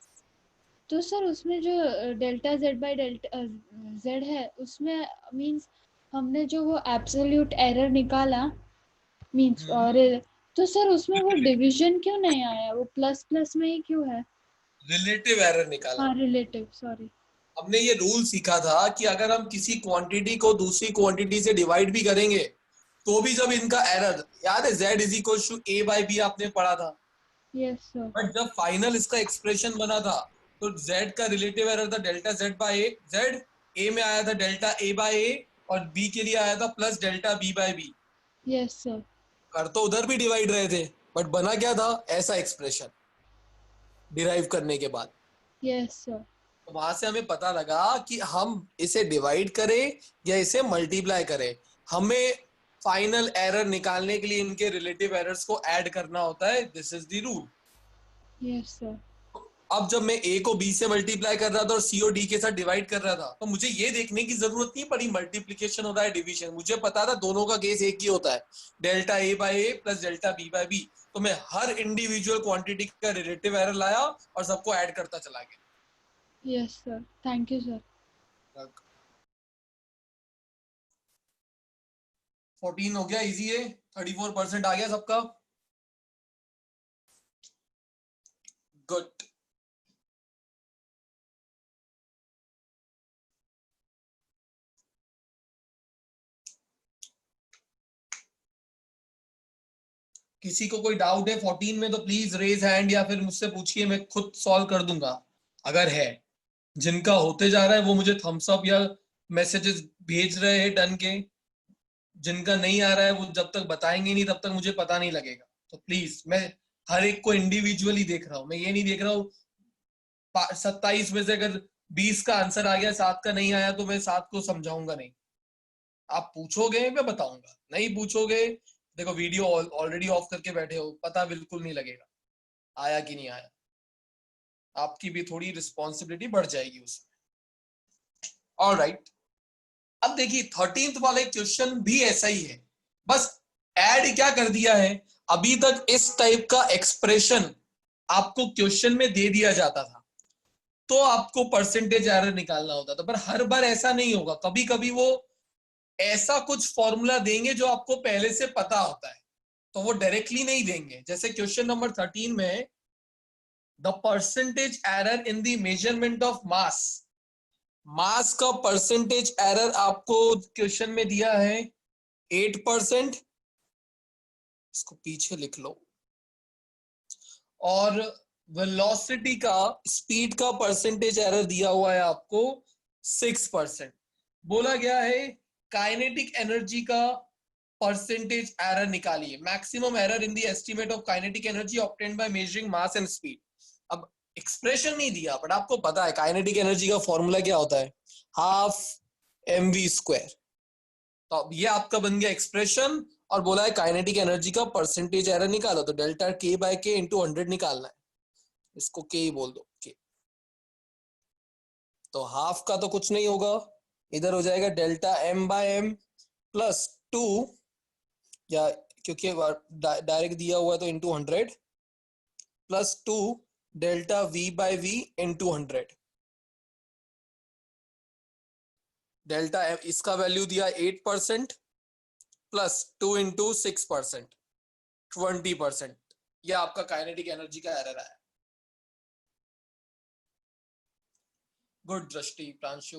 तो सर उसमें जो delta z by delta z है उसमें मींस हमने जो वो एब्सोल्यूट एरर निकाला मींस, और तो सर उसमें वो डिवीजन क्यों नहीं आया, वो प्लस प्लस में ही क्यों है? रिलेटिव एरर निकाला। हाँ रिलेटिव, सॉरी। हमने ये रूल सीखा था कि अगर हम किसी क्वांटिटी को दूसरी क्वांटिटी से डिवाइड भी करेंगे तो भी जब इनका एरर, याद है z is equal to a by B आपने पढ़ा था, यस सर। बट जब फाइनल इसका एक्सप्रेशन बना था तो z का रिलेटिव एरर था delta z by A. z a में आया था डेल्टा a बाई ए और b के लिए आया था plus delta b by B. Yes sir. कर तो उधर भी डिवाइड रहे थे, बट बना क्या था, ऐसा एक्सप्रेशन डिराइव करने के बाद। Yes sir. तो वहां से हमें पता लगा कि हम इसे डिवाइड करें या इसे मल्टीप्लाई करें, हमें फाइनल एरर निकालने के लिए इनके रिलेटिव एरर्स को ऐड करना होता है। This is the rule. Yes sir. अब जब मैं a को b से मल्टीप्लाई कर रहा था और c और d के साथ डिवाइड कर रहा था तो मुझे ये देखने की जरूरत नहीं पड़ी मल्टीप्लिकेशन हो रहा है डिवीजन, मुझे पता था दोनों का केस एक ही होता है, delta a by A plus delta b by B. तो मैं हर इंडिविजुअल क्वांटिटी का रिलेटिव एरर लाया और सबको ऐड करता चला गया। Yes sir, thank you sir. 14 हो गया, इजी है, 34% आ गया सबका। गुड। किसी को कोई डाउट है 14 में तो प्लीज रेज हैंड या फिर मुझसे पूछिए, मैं खुद सॉल्व कर दूंगा अगर है। जिनका होते जा रहा है वो मुझे थम्स अप या मैसेजेस भेज रहे हैं डन के, जिनका नहीं आ रहा है वो जब तक बताएंगे नहीं तब तक मुझे पता नहीं लगेगा। तो प्लीज मैं हर एक को इंडिविजुअली देख रहा हूँ, मैं ये नहीं देख रहा हूँ 27 में से अगर 20 का आंसर आ गया 7 का नहीं आया तो मैं 7 को समझाऊंगा नहीं। आप पूछोगे मैं बताऊंगा, नहीं पूछोगे देखो वीडियो ऑलरेडी ऑफ करके बैठे हो, पता बिल्कुल नहीं लगेगा आया कि नहीं आया, आपकी भी थोड़ी रिस्पॉन्सिबिलिटी बढ़ जाएगी उसमें। ऑलराइट, अब देखिए 13th वाले क्वेश्चन भी ऐसा ही है, बस ऐड क्या कर दिया है, अभी तक इस टाइप का एक्सप्रेशन आपको क्वेश्चन में दे दिया जाता था तो आपको परसेंटेज एरर निकालना होता था, पर हर बार ऐसा नहीं होगा, कभी कभी वो ऐसा कुछ फॉर्मूला देंगे जो आपको पहले से पता होता है तो वो डायरेक्टली नहीं देंगे। जैसे क्वेश्चन नंबर 13 में the percentage error in the measurement of mass, mass का परसेंटेज एरर आपको क्वेश्चन में दिया है 8%, इसको पीछे लिख लो, और वेलोसिटी का, स्पीड का परसेंटेज एरर दिया हुआ है आपको 6%। बोला गया है काइनेटिक एनर्जी का परसेंटेज एरर निकालिए, maximum error in the estimate of kinetic energy obtained by measuring mass and speed. अब एक्सप्रेशन नहीं दिया बट आपको पता है काइनेटिक एनर्जी का फॉर्मूला क्या होता है, हाफ mv²। तो अब ये आपका बन गया एक्सप्रेशन और बोला है काइनेटिक एनर्जी का परसेंटेज एरर निकालो, तो डेल्टा k बाय के इंटू 100 निकालना है। इसको के ही बोल दो के। तो हाफ का तो कुछ नहीं होगा, इधर हो जाएगा delta m by M plus 2, या क्योंकि डायरेक्ट दिया हुआ है तो into 100 plus 2 delta v by V into 100। Delta इसका वैल्यू दिया 8% प्लस 2 इंटू 6%, 20%। ये आपका काइनेटिक एनर्जी का एरर है। Good Drishti, Pranshu,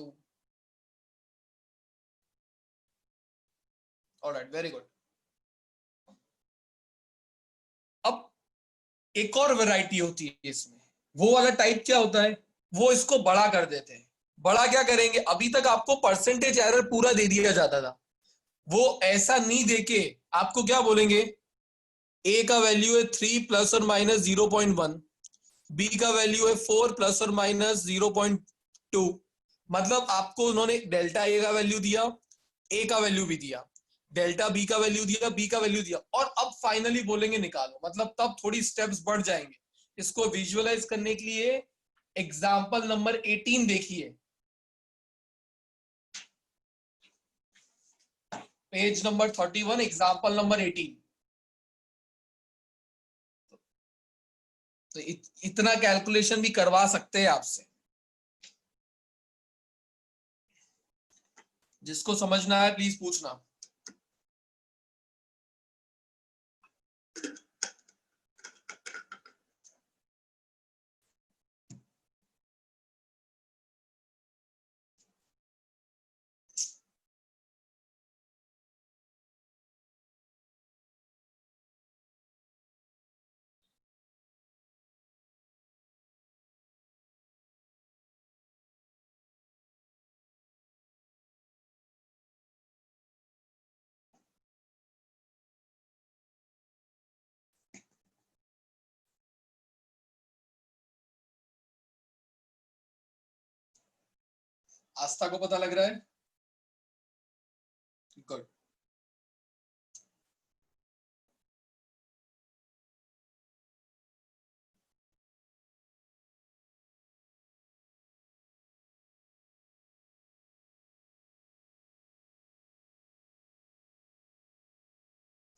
alright, very good. अब एक और वैरायटी होती है इसमें, वो वाला टाइप क्या होता है, वो इसको बड़ा कर देते हैं। बड़ा क्या करेंगे, अभी तक आपको परसेंटेज एरर पूरा दे दिया जाता था, वो ऐसा नहीं देके आपको क्या बोलेंगे, ए का वैल्यू है 3 प्लस और माइनस 0.1, बी का वैल्यू है 4 प्लस और माइनस 0.2। मतलब आपको उन्होंने डेल्टा ए का वैल्यू दिया, ए का वैल्यू भी दिया, डेल्टा बी का वैल्यू दिया, बी का वैल्यू दिया, और अब फाइनली बोलेंगे निकालो। मतलब तब थोड़ी स्टेप्स बढ़ जाएंगे। इसको विजुअलाइज करने के लिए एग्जाम्पल नंबर 18 देखिए, पेज नंबर 31, एग्जाम्पल नंबर 18। तो इतना कैलकुलेशन भी करवा सकते हैं आपसे। जिसको समझना है प्लीज पूछना। आस्था को पता लग रहा है? Good.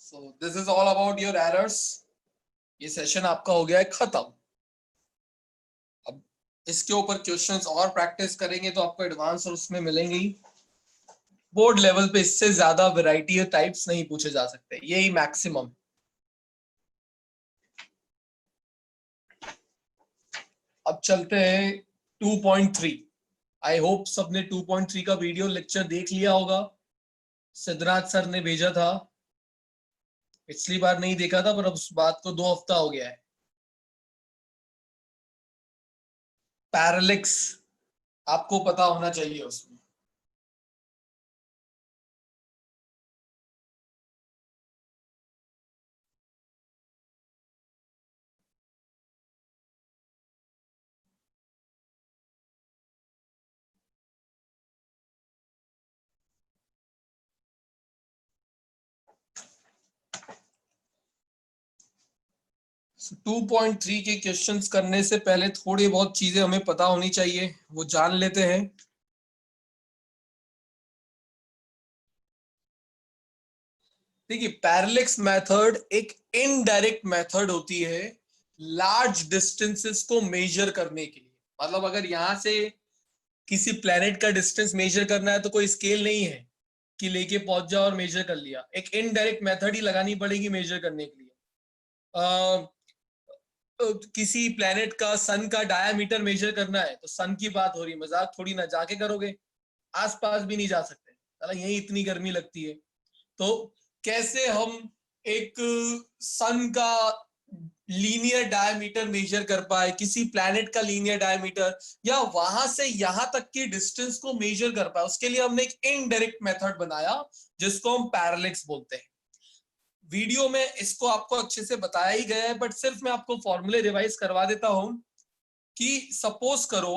So this is all about your errors. ये सेशन आपका हो गया है खत्म। अब इसके ऊपर क्वेश्चंस और प्रैक्टिस करेंगे तो आपको एडवांस और उसमें मिलेंगे ही। बोर्ड लेवल पे इससे ज्यादा वैरायटी और टाइप्स नहीं पूछे जा सकते, यही मैक्सिमम। अब चलते हैं 2.3। आई होप सबने 2.3 का वीडियो लेक्चर देख लिया होगा, सिद्धनाथ सर ने भेजा था। पिछली बार नहीं देखा था, पर अब उस बात को 2 हफ्ता हो गया है। पैरालेक्स आपको पता होना चाहिए उसमें। So 2.3 के क्वेश्चंस करने से पहले थोड़ी बहुत चीजें हमें पता होनी चाहिए, वो जान लेते हैं। देखिए, पैरालेक्स मेथड एक इनडायरेक्ट मेथड होती है लार्ज डिस्टेंसेस को मेजर करने के लिए। मतलब अगर यहां से किसी प्लेनेट का डिस्टेंस मेजर करना है तो कोई स्केल नहीं है कि लेके पहुंच जाओ और मेजर कर लिया, एक इनडायरेक्ट मेथड ही लगानी पड़ेगी मेजर करने के लिए। किसी प्लेनेट का सन का डायामीटर मेजर करना है तो सन की बात हो रही, मजाक थोड़ी ना, जाके करोगे, आसपास भी नहीं जा सकते, चला यही इतनी गर्मी लगती है। तो कैसे हम एक सन का लीनियर डायमीटर मेजर कर पाए, किसी प्लैनेट का लीनियर डायमीटर, या वहां से यहां तक की डिस्टेंस को मेजर कर पाए, उसके लिए हमने एक इनडायरेक्ट मेथड बनाया जिसको हम पैरालेक्स बोलते हैं। वीडियो में इसको आपको अच्छे से बताया ही गया है, बट सिर्फ मैं आपको फॉर्मूले रिवाइज करवा देता हूं कि सपोज करो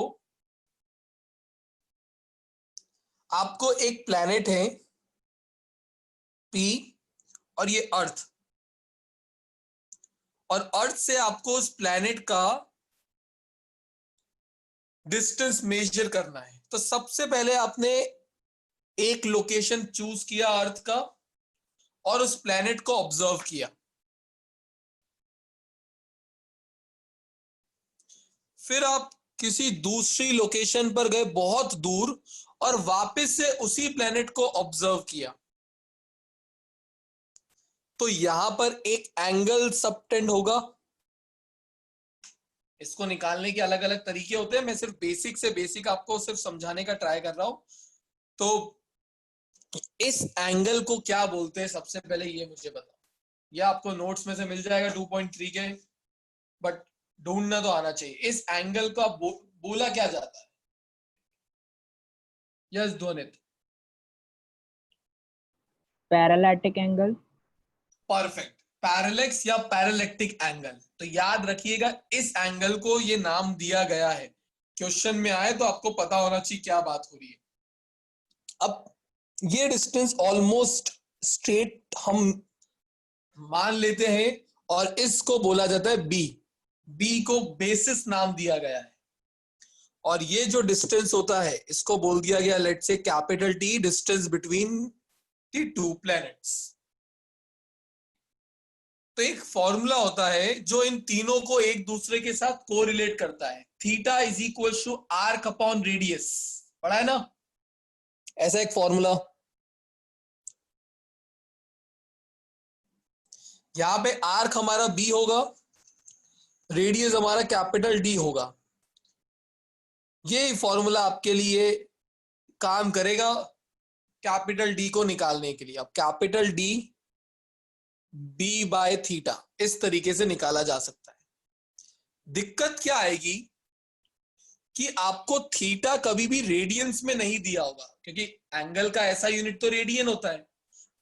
आपको एक प्लैनेट है पी और ये अर्थ, और अर्थ से आपको उस प्लैनेट का डिस्टेंस मेजर करना है, तो सबसे पहले आपने एक लोकेशन चूज किया अर्थ का और उस प्लेनेट को ऑब्जर्व किया। फिर आप किसी दूसरी लोकेशन पर गए बहुत दूर और वापस से उसी प्लेनेट को ऑब्जर्व किया। तो यहां पर एक एंगल सबटेंड होगा। इसको निकालने के अलग अलग तरीके होते हैं, मैं सिर्फ बेसिक से बेसिक आपको सिर्फ समझाने का ट्राई कर रहा हूं। तो इस एंगल को क्या बोलते हैं, सबसे पहले ये मुझे बताओ। यह आपको नोट्स में से मिल जाएगा 2.3 के, बट ढूंढना तो आना चाहिए। इस एंगल का बोला क्या जाता है? यस ध्वनित। पैरालैक्टिक एंगल। परफेक्ट, पैरेलैक्स या पैरेलैक्टिक एंगल। तो याद रखिएगा इस एंगल को ये नाम दिया गया है। क्वेश्चन में आए तो आपको पता होना चाहिए क्या बात हो रही है। अब ये डिस्टेंस ऑलमोस्ट स्ट्रेट हम मान लेते हैं और इसको बोला जाता है बी। बी को बेसिस नाम दिया गया है और ये जो डिस्टेंस होता है इसको बोल दिया गया let's say capital T, distance between the two planets. तो एक फॉर्मूला होता है जो इन तीनों को एक दूसरे के साथ कोरिलेट करता है। Theta is equal to arc upon radius, पढ़ा है ना ऐसा एक फॉर्मूला। यहां पे आर्क हमारा बी होगा, रेडियस हमारा कैपिटल डी होगा। ये फॉर्मूला आपके लिए काम करेगा कैपिटल डी को निकालने के लिए। अब capital D B by theta इस तरीके से निकाला जा सकता है। दिक्कत क्या आएगी कि आपको थीटा कभी भी रेडियंस में नहीं दिया होगा, क्योंकि एंगल का ऐसा यूनिट तो रेडियन होता है,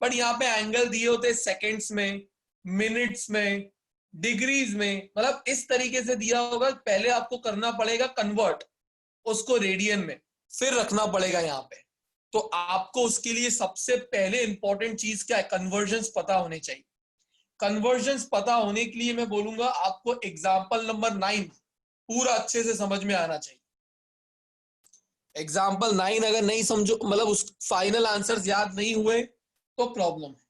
पर यहाँ पे एंगल दिए होते हैं सेकेंड्स में, मिनट्स में, डिग्रीज में, मतलब इस तरीके से दिया होगा। पहले आपको करना पड़ेगा कन्वर्ट उसको रेडियन में, फिर रखना पड़ेगा यहाँ पे। तो आपको उसके लिए सबसे पहले इंपॉर्टेंट चीज क्या है, कन्वर्जन्स पता होने चाहिए। कन्वर्जन्स पता होने के लिए मैं बोलूंगा आपको एग्जाम्पल नंबर 9 पूरा अच्छे से समझ में आना चाहिए। एग्जाम्पल 9 अगर नहीं समझो, मतलब उस फाइनल आंसर्स याद नहीं हुए तो प्रॉब्लम है।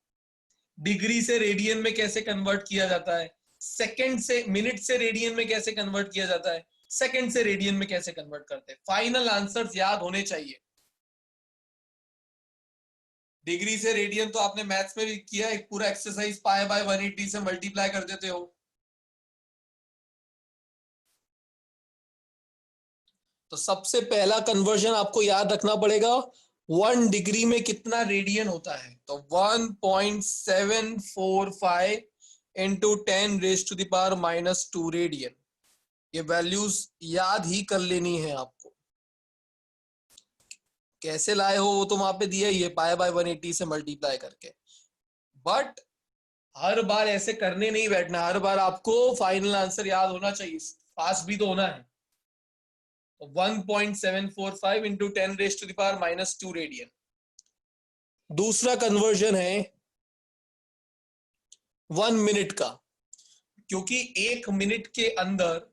डिग्री से रेडियन में कैसे कन्वर्ट किया जाता है, सेकंड से मिनट से रेडियन में कैसे कन्वर्ट किया जाता है, सेकंड से रेडियन में कैसे कन्वर्ट करते हैं, फाइनल आंसर्स याद होने चाहिए। डिग्री से रेडियन तो आपने मैथ्स में भी किया, एक पूरा एक्सरसाइज पाई बाय 180 से मल्टीप्लाई कर देते हो। तो सबसे पहला कन्वर्जन आपको याद रखना पड़ेगा 1 डिग्री में कितना रेडियन होता है। तो 1.745 इंटू 10⁻⁻² रेडियन। ये वैल्यूज याद ही कर लेनी है आपको। कैसे लाए हो वो तो वहां पे दिया ही है, पाई बाय 180 से मल्टीप्लाई करके। बट हर बार ऐसे करने नहीं बैठना, हर बार आपको फाइनल आंसर याद होना चाहिए, पास भी तो होना है। 1.745 इंटू 10⁻⁻² रेडियन। दूसरा कन्वर्जन है 1 मिनट का, क्योंकि 1 मिनट के अंदर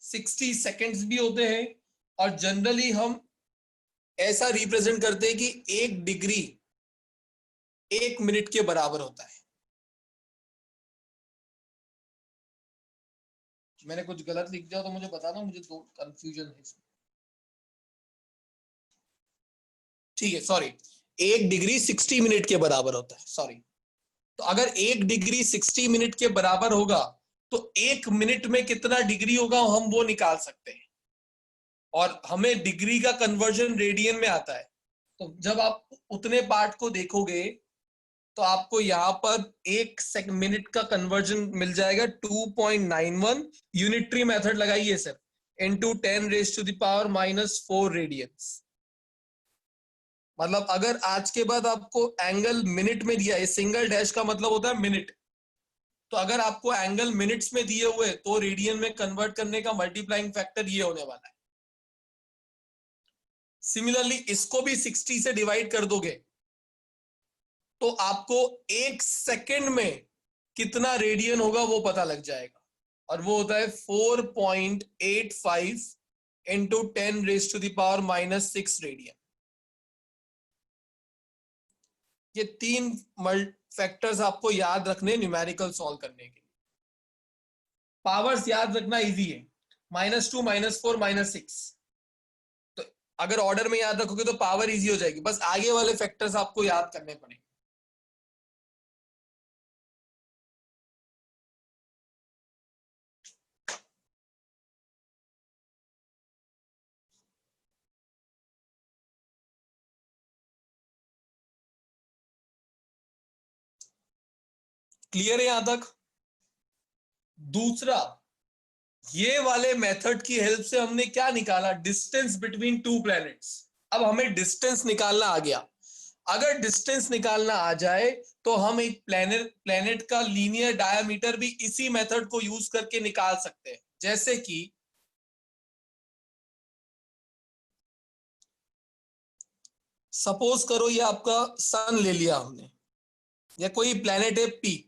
60 सेकेंड्स भी होते हैं और जनरली हम ऐसा रिप्रेजेंट करते हैं कि 1 डिग्री 1 मिनट के बराबर होता है। मैंने कुछ गलत लिख दिया तो मुझे बताना, मुझे तो कंफ्यूजन है इसमें। ठीक है, सॉरी, 1 डिग्री 60 मिनट के बराबर होता है, सॉरी। तो अगर 1 डिग्री 60 मिनट के बराबर होगा तो 1 मिनट में कितना डिग्री होगा हम वो निकाल सकते हैं, और हमें डिग्री का कन्वर्जन रेडियन में आता है। तो जब आप उतने पार्ट को देखोगे तो आपको यहाँ पर 1 मिनट का कन्वर्जन मिल जाएगा 2.91। यूनिटरी मेथड लगाइए सर, इंटू 10⁻⁻⁴ रेडियंस। मतलब अगर आज के बाद आपको एंगल मिनट में दिया है, सिंगल डैश का मतलब होता है मिनट, तो अगर आपको एंगल मिनट्स में दिए हुए तो रेडियन में कन्वर्ट करने का मल्टीप्लाइंग फैक्टर ये होने वाला है। सिमिलरली इसको भी 60 से डिवाइड कर दोगे तो आपको 1 सेकेंड में कितना रेडियन होगा वो पता लग जाएगा। और वो होता है 4.85 इंटू 10⁻⁻⁻6 रेडियन। ये 3 फैक्टर्स आपको याद रखने न्यूमेरिकल सॉल्व करने के लिए। पावर्स याद रखना इजी है, -2 -4 -6। तो अगर ऑर्डर में याद रखोगे तो पावर इजी हो जाएगी, बस आगे वाले फैक्टर्स आपको याद करने पड़ेंगे। क्लियर है यहां तक? दूसरा, ये वाले मेथड की हेल्प से हमने क्या निकाला? Distance between two planets. अब हमें डिस्टेंस निकालना आ गया। अगर डिस्टेंस निकालना आ जाए तो हम एक प्लैनेट का लीनियर डायमीटर भी इसी मेथड को यूज करके निकाल सकते हैं। जैसे कि सपोज करो ये आपका सन ले लिया हमने, या कोई प्लैनेट है पी,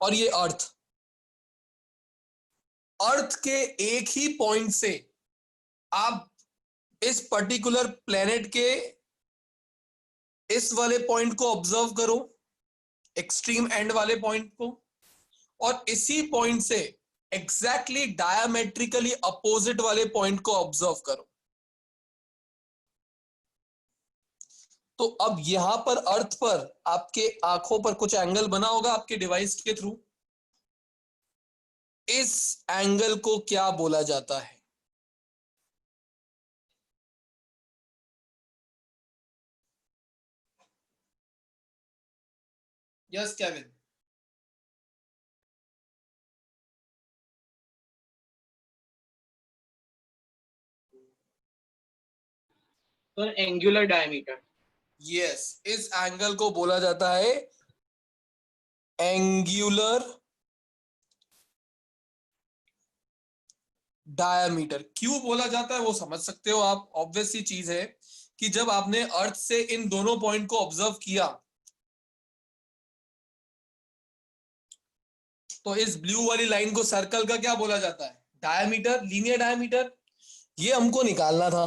और ये अर्थ के एक ही पॉइंट से आप इस पर्टिकुलर प्लैनेट के इस वाले पॉइंट को ऑब्जर्व करो, एक्सट्रीम एंड वाले पॉइंट को, और इसी पॉइंट से एग्जैक्टली डायमेट्रिकली अपोजिट वाले पॉइंट को ऑब्जर्व करो। तो अब यहां पर अर्थ पर आपके आंखों पर कुछ एंगल बना होगा आपके डिवाइस के थ्रू। इस एंगल को क्या बोला जाता है? Yes Kevin. Sir angular diameter. Yes, इस एंगल को बोला जाता है एंगुलर डायमीटर। क्यों बोला जाता है वो समझ सकते हो आप। ऑब्वियस सी चीज है कि जब आपने अर्थ से इन दोनों पॉइंट को ऑब्जर्व किया तो इस ब्लू वाली लाइन को सर्कल का क्या बोला जाता है? Diameter, linear diameter. ये हमको निकालना था।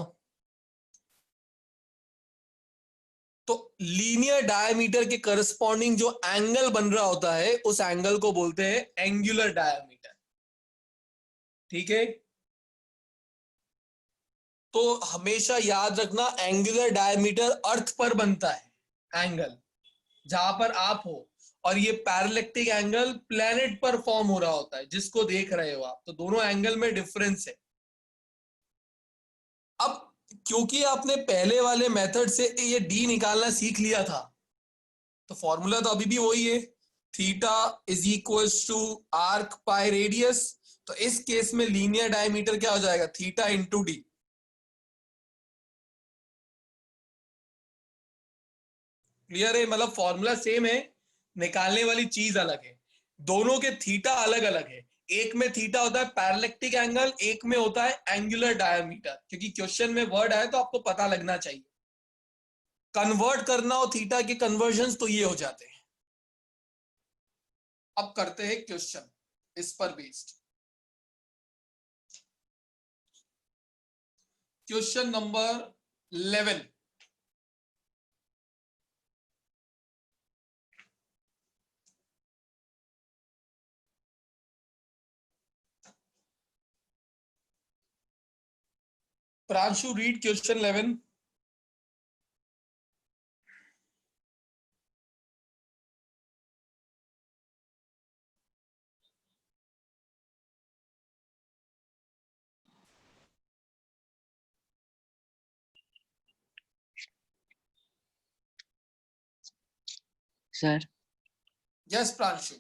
तो लीनियर डायमीटर के करस्पॉन्डिंग जो एंगल बन रहा होता है उस एंगल को बोलते हैं एंगुलर डायमीटर। ठीक है, तो हमेशा याद रखना एंगुलर डायमीटर अर्थ पर बनता है एंगल जहां पर आप हो, और ये पैरेलैक्टिक एंगल प्लेनेट पर फॉर्म हो रहा होता है जिसको देख रहे हो आप। तो दोनों एंगल में डिफरेंस है। अब क्योंकि आपने पहले वाले मेथड से ये डी निकालना सीख लिया था, तो फॉर्मूला तो अभी भी वही है, theta is equals to arc by radius. तो इस केस में लीनियर डायमीटर क्या हो जाएगा? Theta into D. क्लियर है? मतलब फॉर्मूला सेम है, निकालने वाली चीज अलग है। दोनों के थीटा अलग अलग है। एक में थीटा होता है पैरेलैक्टिक एंगल, एक में होता है एंगुलर डायमीटर। क्योंकि क्वेश्चन में वर्ड आए तो आपको पता लगना चाहिए। कन्वर्ट करना हो थीटा के कन्वर्जन्स तो ये हो जाते हैं। अब करते हैं क्वेश्चन इस पर based. Question number 11। Pranshu, read question 11. Sir, Yes, Pranshu.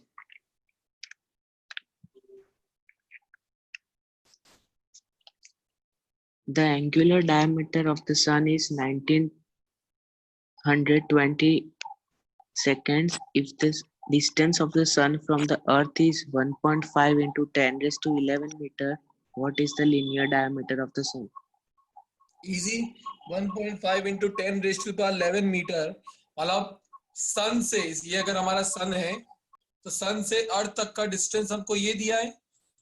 the angular diameter of the sun is 1920 seconds. If the distance of the sun from the earth is 1.5 into 10⁻11 meter, what is the linear diameter of the sun? Easy. 1.5 into 10⁻11 metre. मतलब sun से, ये अगर हमारा सन है तो सन से अर्थ तक का डिस्टेंस हमको ये दिया है,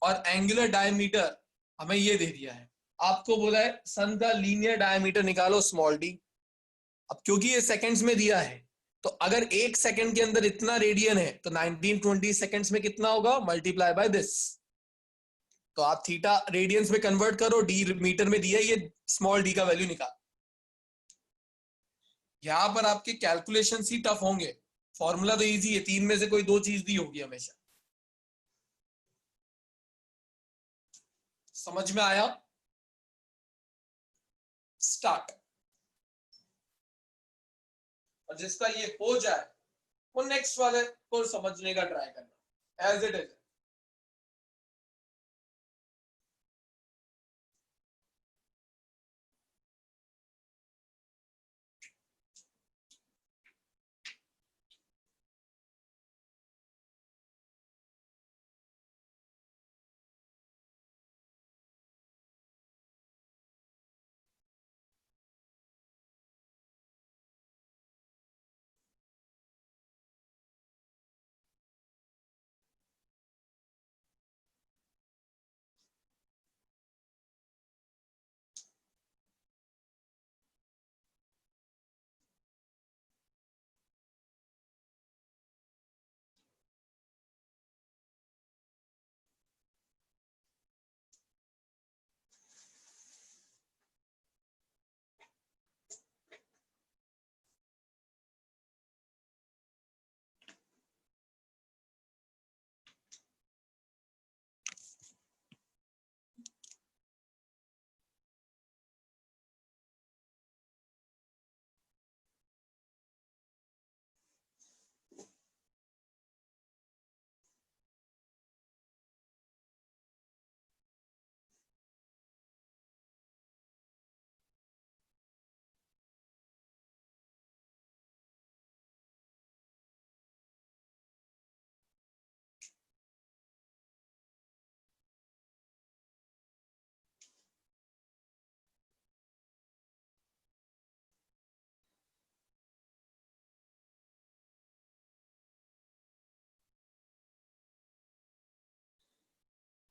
और एंगुलर डायमीटर हमें ये दे दिया है। आपको बोला है सन का लीनियर डायमीटर निकालो स्मॉल डी। अब क्योंकि ये सेकंड्स में दिया है तो अगर 1 सेकंड के अंदर इतना रेडियन है तो 1920 सेकंड्स में कितना होगा, मल्टीप्लाई बाय दिस। तो आप थीटा रेडियंस में कन्वर्ट करो, डी मीटर में दिया, ये स्मॉल डी का वैल्यू निकाल। यहां पर आपके कैलकुलेशन ही टफ होंगे, फॉर्मूला तो इजी है, 3 में से कोई 2 चीज दी होगी हमेशा। समझ में आया? स्टार्ट। और जिसका ये हो जाए वो नेक्स्ट वाले को समझने का ट्राई करना एज इट इज।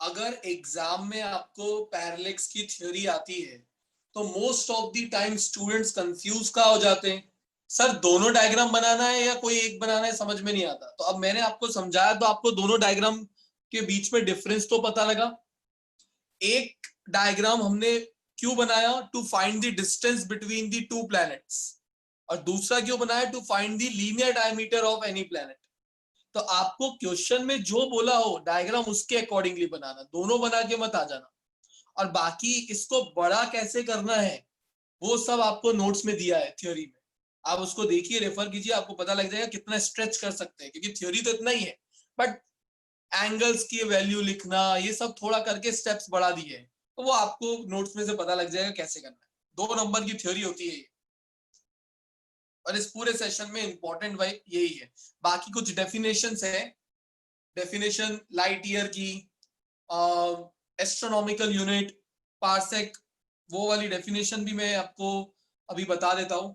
अगर एग्जाम में आपको पैरेलैक्स की थ्योरी आती है तो most of the time students confuse का हो जाते हैं, सर दोनों डायग्राम बनाना है या कोई एक बनाना है, समझ में नहीं आता। तो अब मैंने आपको समझाया तो आपको दोनों डायग्राम के बीच में डिफरेंस तो पता लगा। एक डायग्राम हमने क्यों बनाया, to find the distance between the two planets, और दूसरा क्यों बनाया, to find the linear diameter of any planet. तो आपको क्वेश्चन में जो बोला हो डायग्राम उसके अकॉर्डिंगली बनाना, दोनों बना के मत आ जाना। और बाकी इसको बड़ा कैसे करना है वो सब आपको नोट्स में दिया है थ्योरी में, आप उसको देखिए, रेफर कीजिए, आपको पता लग जाएगा कितना स्ट्रेच कर सकते हैं, क्योंकि थ्योरी तो इतना ही है बट एंगल्स की वैल्यू लिखना ये सब थोड़ा करके स्टेप्स बढ़ा दिए हैं, तो वो आपको नोट्स में से पता लग जाएगा कैसे करना है। 2 नंबर की थ्योरी होती है और इस पूरे सेशन में इंपॉर्टेंट भाई यही है। बाकी कुछ डेफिनेशंस है, डेफिनेशन लाइट ईयर की, एस्ट्रोनॉमिकल यूनिट, पार्सेक, वो वाली डेफिनेशन भी मैं आपको अभी बता देता हूं।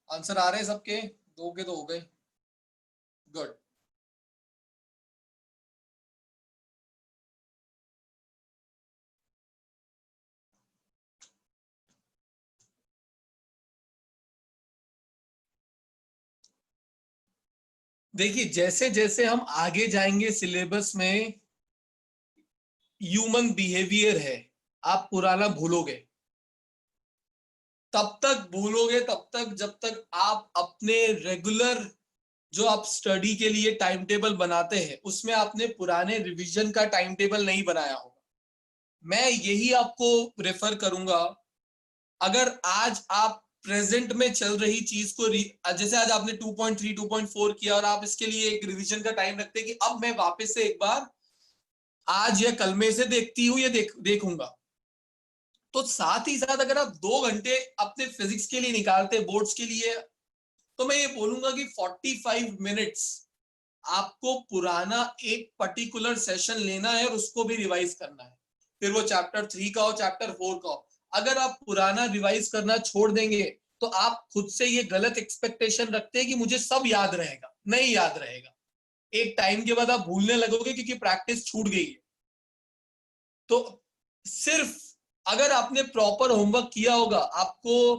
आंसर आ रहे हैं सबके? 2 के तो हो गए, गुड। देखिए जैसे जैसे हम आगे जाएंगे सिलेबस में, ह्यूमन बिहेवियर है, आप पुराना भूलोगे, तब तक भूलोगे तब तक जब तक आप अपने रेगुलर जो आप स्टडी के लिए टाइम टेबल बनाते हैं उसमें आपने पुराने रिवीजन का टाइम टेबल नहीं बनाया होगा। मैं यही आपको रेफर करूंगा, अगर आज आप प्रेजेंट में चल रही चीज को जैसे आज आपने 2.3 2.4 किया और आप इसके लिए एक रिवीजन का टाइम रखते हैं कि अब मैं वापस से एक बार आज या कल में से देखती हूँ या देखूंगा, तो साथ ही साथ अगर आप 2 घंटे अपने फिजिक्स के लिए निकालते बोर्ड्स के लिए, तो मैं ये बोलूंगा कि 45 मिनट्स आपको पुराना एक पर्टिकुलर सेशन लेना है और उसको भी रिवाइज करना है, फिर वो चैप्टर 3 का हो चैप्टर 4 का हो। अगर आप पुराना रिवाइज करना छोड़ देंगे तो आप खुद से ये गलत एक्सपेक्टेशन रखते हैं कि मुझे सब याद रहेगा, नहीं याद रहेगा। एक टाइम के बाद आप भूलने लगोगे क्योंकि प्रैक्टिस छूट गई है। तो सिर्फ अगर आपने प्रॉपर होमवर्क किया होगा, आपको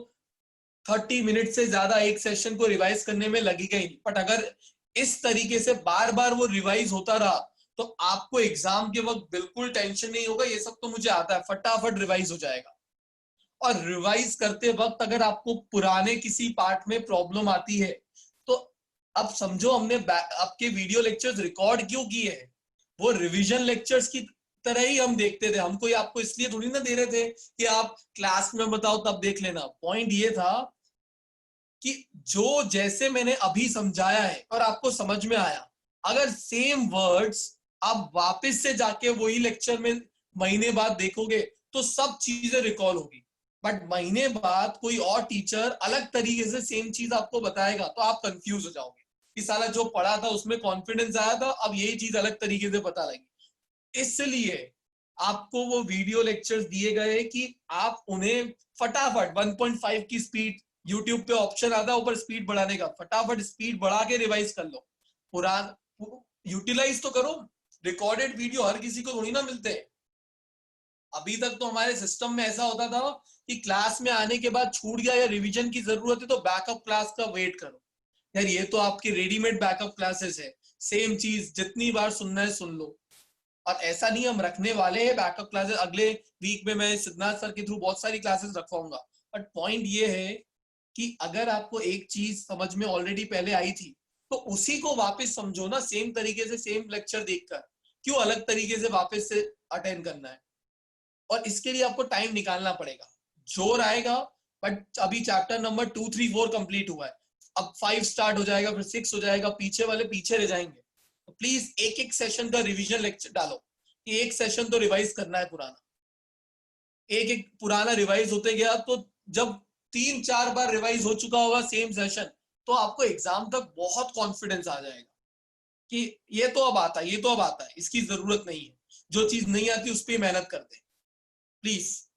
30 मिनट से ज्यादा एक सेशन को रिवाइज करने में लगेगा ही नहीं। बट अगर इस तरीके से बार बार वो रिवाइज होता रहा तो आपको एग्जाम के वक्त बिल्कुल टेंशन नहीं होगा, ये सब तो मुझे आता है, फटाफट रिवाइज हो जाएगा। और रिवाइज करते वक्त अगर आपको पुराने किसी पार्ट में प्रॉब्लम आती है तो अब समझो हमने आपके वीडियो लेक्चर्स रिकॉर्ड क्यों किए हैं, वो रिवीजन लेक्चर्स की तरह ही हम देखते थे। हम कोई आपको इसलिए थोड़ी ना दे रहे थे कि आप क्लास में बताओ तब देख लेना। पॉइंट ये था कि जो जैसे मैंने अभी समझाया है और आपको समझ में आया, अगर सेम वर्ड्स आप वापस से जाके वही लेक्चर में महीने बाद देखोगे तो सब चीजें रिकॉल होगी। बट महीने बाद कोई और टीचर अलग तरीके से सेम चीज आपको बताएगा तो आप कंफ्यूज हो जाओगे कि साला जो पढ़ा था उसमें कॉन्फिडेंस आया था, अब यही चीज अलग तरीके से पता लगी। इसलिए आपको वो वीडियो लेक्चर्स दिए गए कि आप उन्हें फटाफट 1.5 की स्पीड, यूट्यूब पे ऑप्शन आता है ऊपर स्पीड बढ़ाने का, फटाफट स्पीड बढ़ा के रिवाइज कर लो, पुराना यूटिलाइज तो करो। रिकॉर्डेड वीडियो हर किसी को थोड़ी ना मिलते हैं। अभी तक तो हमारे सिस्टम में ऐसा होता था कि क्लास में आने के बाद छूट गया या रिवीजन की जरूरत है तो बैकअप क्लास का वेट करो। यार ये तो आपकी रेडीमेड बैकअप क्लासेस है, सेम चीज जितनी बार सुनना है सुन लो। और ऐसा नहीं, हम रखने वाले हैं बैकअप क्लासेस। अगले वीक में मैं सिद्धार्थ सर के थ्रू बहुत सारी क्लासेस रखवाऊंगा। बट पॉइंट ये है कि अगर आपको एक चीज समझ में ऑलरेडी पहले आई थी तो उसी को वापस समझो ना, सेम तरीके से सेम लेक्चर देखकर। क्यों अलग तरीके से वापस से अटेंड करना है? और इसके लिए आपको टाइम निकालना पड़ेगा, जोर आएगा। बट अभी चैप्टर नंबर 2, 3, 4 कंप्लीट हुआ है, अब 5 स्टार्ट हो जाएगा, फिर 6 हो जाएगा, पीछे वाले पीछे रह जाएंगे। तो प्लीज एक एक सेशन का रिवीजन लेक्चर डालो कि एक सेशन तो रिवाइज करना है पुराना। एक एक पुराना रिवाइज होते गया तो जब 3-4 बार रिवाइज हो चुका होगा सेम सेशन तो आपको एग्जाम तक बहुत कॉन्फिडेंस आ जाएगा कि ये तो अब आता है, ये तो अब आता है, इसकी जरूरत नहीं है। जो चीज नहीं आती उस पर मेहनत करते हैं। प्लीज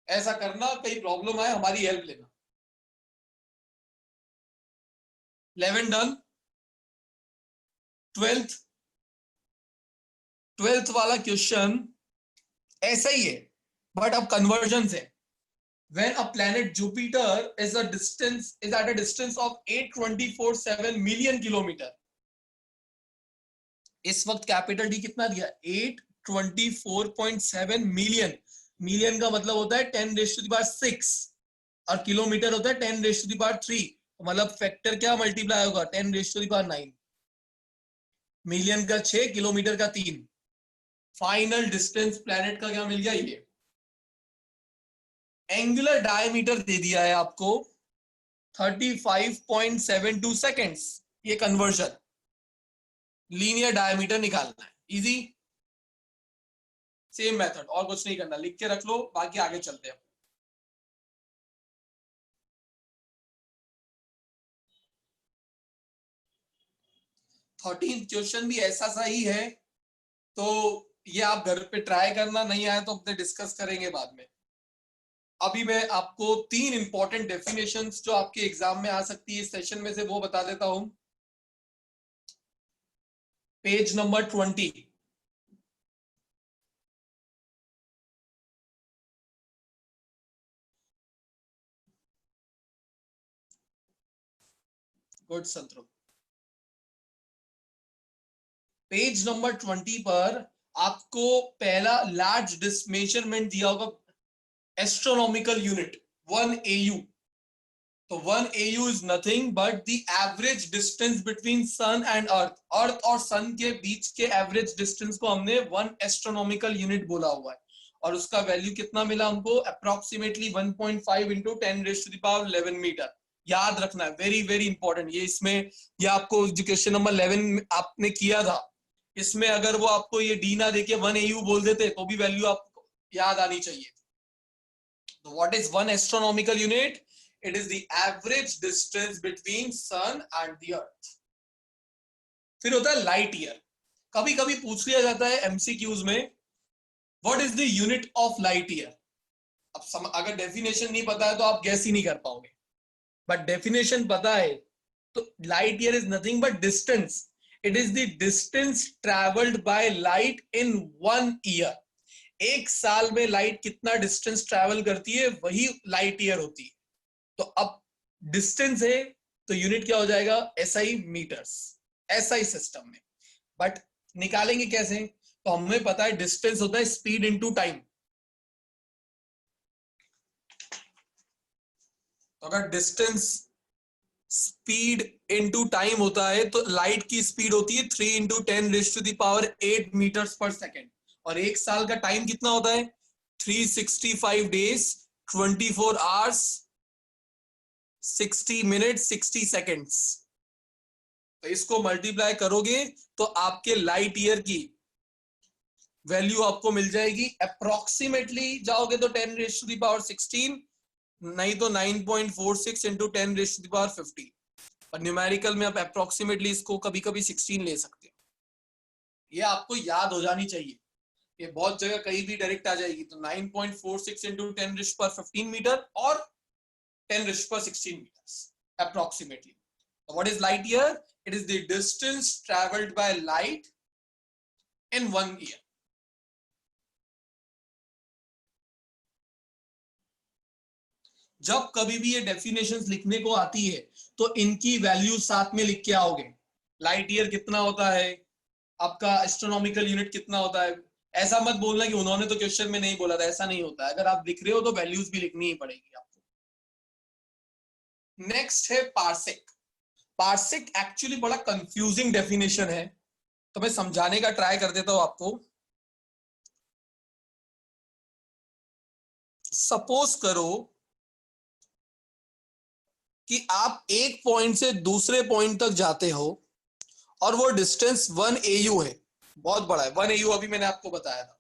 ऐसा करना, कहीं प्रॉब्लम आए हमारी हेल्प लेना। 11 डन। 12th वाला क्वेश्चन ऐसा ही है बट अब कन्वर्जन है। When a planet Jupiter is at a distance of 824.7 million kilometre, इस वक्त कैपिटल डी कितना दिया? 824.7 मिलियन। मिलियन का मतलब होता है 10⁻6 और किलोमीटर होता है 10⁻3। मतलब फैक्टर क्या मल्टीप्लाई होगा? 10⁻9। मिलियन का 6, किलोमीटर का 3। फाइनल डिस्टेंस प्लैनेट का क्या मिल गया? ये एंगुलर डायमीटर दे दिया है आपको 35.72 सेकेंड्स। ये कन्वर्जन, लीनियर डायमीटर निकालना है। इजी, सेम मेथड, और कुछ नहीं करना, लिख के रख लो, बाकी आगे चलते हैं। क्वेश्चन भी ऐसा सा ही है, तो ये आप घर पे ट्राई करना, नहीं आया तो अपने डिस्कस करेंगे बाद में। अभी मैं आपको 3 इंपॉर्टेंट डेफिनेशंस जो आपके एग्जाम में आ सकती है इस सेशन में से वो बता देता हूं। Page number 20। गुड संतरो। पेज नंबर 20 पर आपको पहला लार्ज डिस्क मेजरमेंट दिया होगा, एस्ट्रोनॉमिकल यूनिट 1 AU। तो 1 AU is nothing but the average distance between sun and earth. Earth और सन के बीच के एवरेज डिस्टेंस को हमने 1 एस्ट्रोनॉमिकल यूनिट बोला हुआ है। और उसका वैल्यू कितना मिला हमको? Approximately 1.5 × 10⁻11 metre. याद रखना है, वेरी वेरी इंपॉर्टेंट। ये इसमें, ये आपको जो क्वेश्चन नंबर 11 आपने किया था, इसमें अगर वो आपको ये डी ना देके 1 AU बोल देते तो भी वैल्यू आपको याद आनी चाहिए। तो what is 1 astronomical unit? It is the average distance between sun and the earth. फिर होता है लाइट ईयर। कभी कभी पूछ लिया जाता है एमसीक्यूज में, what is the unit of light year? अब अगर डेफिनेशन नहीं पता है तो आप गैस ही नहीं कर पाओगे। बट डेफिनेशन पता है तो light year is nothing but distance. It is the distance travelled by light in 1 year. एक साल में लाइट कितना डिस्टेंस ट्रैवल करती है वही लाइट ईयर होती है. तो अब डिस्टेंस है तो यूनिट क्या हो जाएगा, एसआई मीटर्स, एसआई सिस्टम में. बट निकालेंगे कैसे, तो हमें पता है डिस्टेंस होता है स्पीड इनटू टाइम. तो अगर डिस्टेंस स्पीड इनटू टाइम होता है तो लाइट की स्पीड होती है 3 इंटू 10⁸ मीटर्स पर सेकेंड. और एक साल का टाइम कितना होता है, 365 डेज 24 आवर्स 60 मिनट 60 सेकेंड्स. तो इसको मल्टीप्लाई करोगे तो आपके लाइट ईयर की वैल्यू आपको मिल जाएगी. अप्रोक्सीमेटली जाओगे तो 10⁻16, नहीं तो 9.46 इंटू 10⁻50. और न्यूमेरिकल में आप अप्रोक्सीमेटली इसको कभी कभी 16 ले सकते हो. ये आपको याद हो जानी चाहिए, ये बहुत जगह कहीं भी डायरेक्ट आ जाएगी. तो 9.46 इंटू 10⁻15 मीटर और 10⁻16 meters approximately. So what is light year? It is the distance traveled by light in 1 year. जब कभी भी ये डेफिनेशंस लिखने को आती है तो इनकी वैल्यू साथ में लिख के आओगे. लाइट ईयर कितना होता है, आपका एस्ट्रोनॉमिकल यूनिट कितना होता है. ऐसा मत बोलना कि उन्होंने तो क्वेश्चन में नहीं बोला था, ऐसा नहीं होता है. अगर आप लिख रहे हो तो वैल्यूज भी लिखनी ही पड़ेगी आपको. नेक्स्ट है पार्सेक. पार्सेक एक्चुअली बड़ा कंफ्यूजिंग डेफिनेशन है, तो मैं समझाने का ट्राई कर देता हूं आपको. सपोज करो कि आप एक पॉइंट से दूसरे पॉइंट तक जाते हो और वो डिस्टेंस 1 AU है, बहुत बड़ा है. 1 AU अभी मैंने आपको बताया था.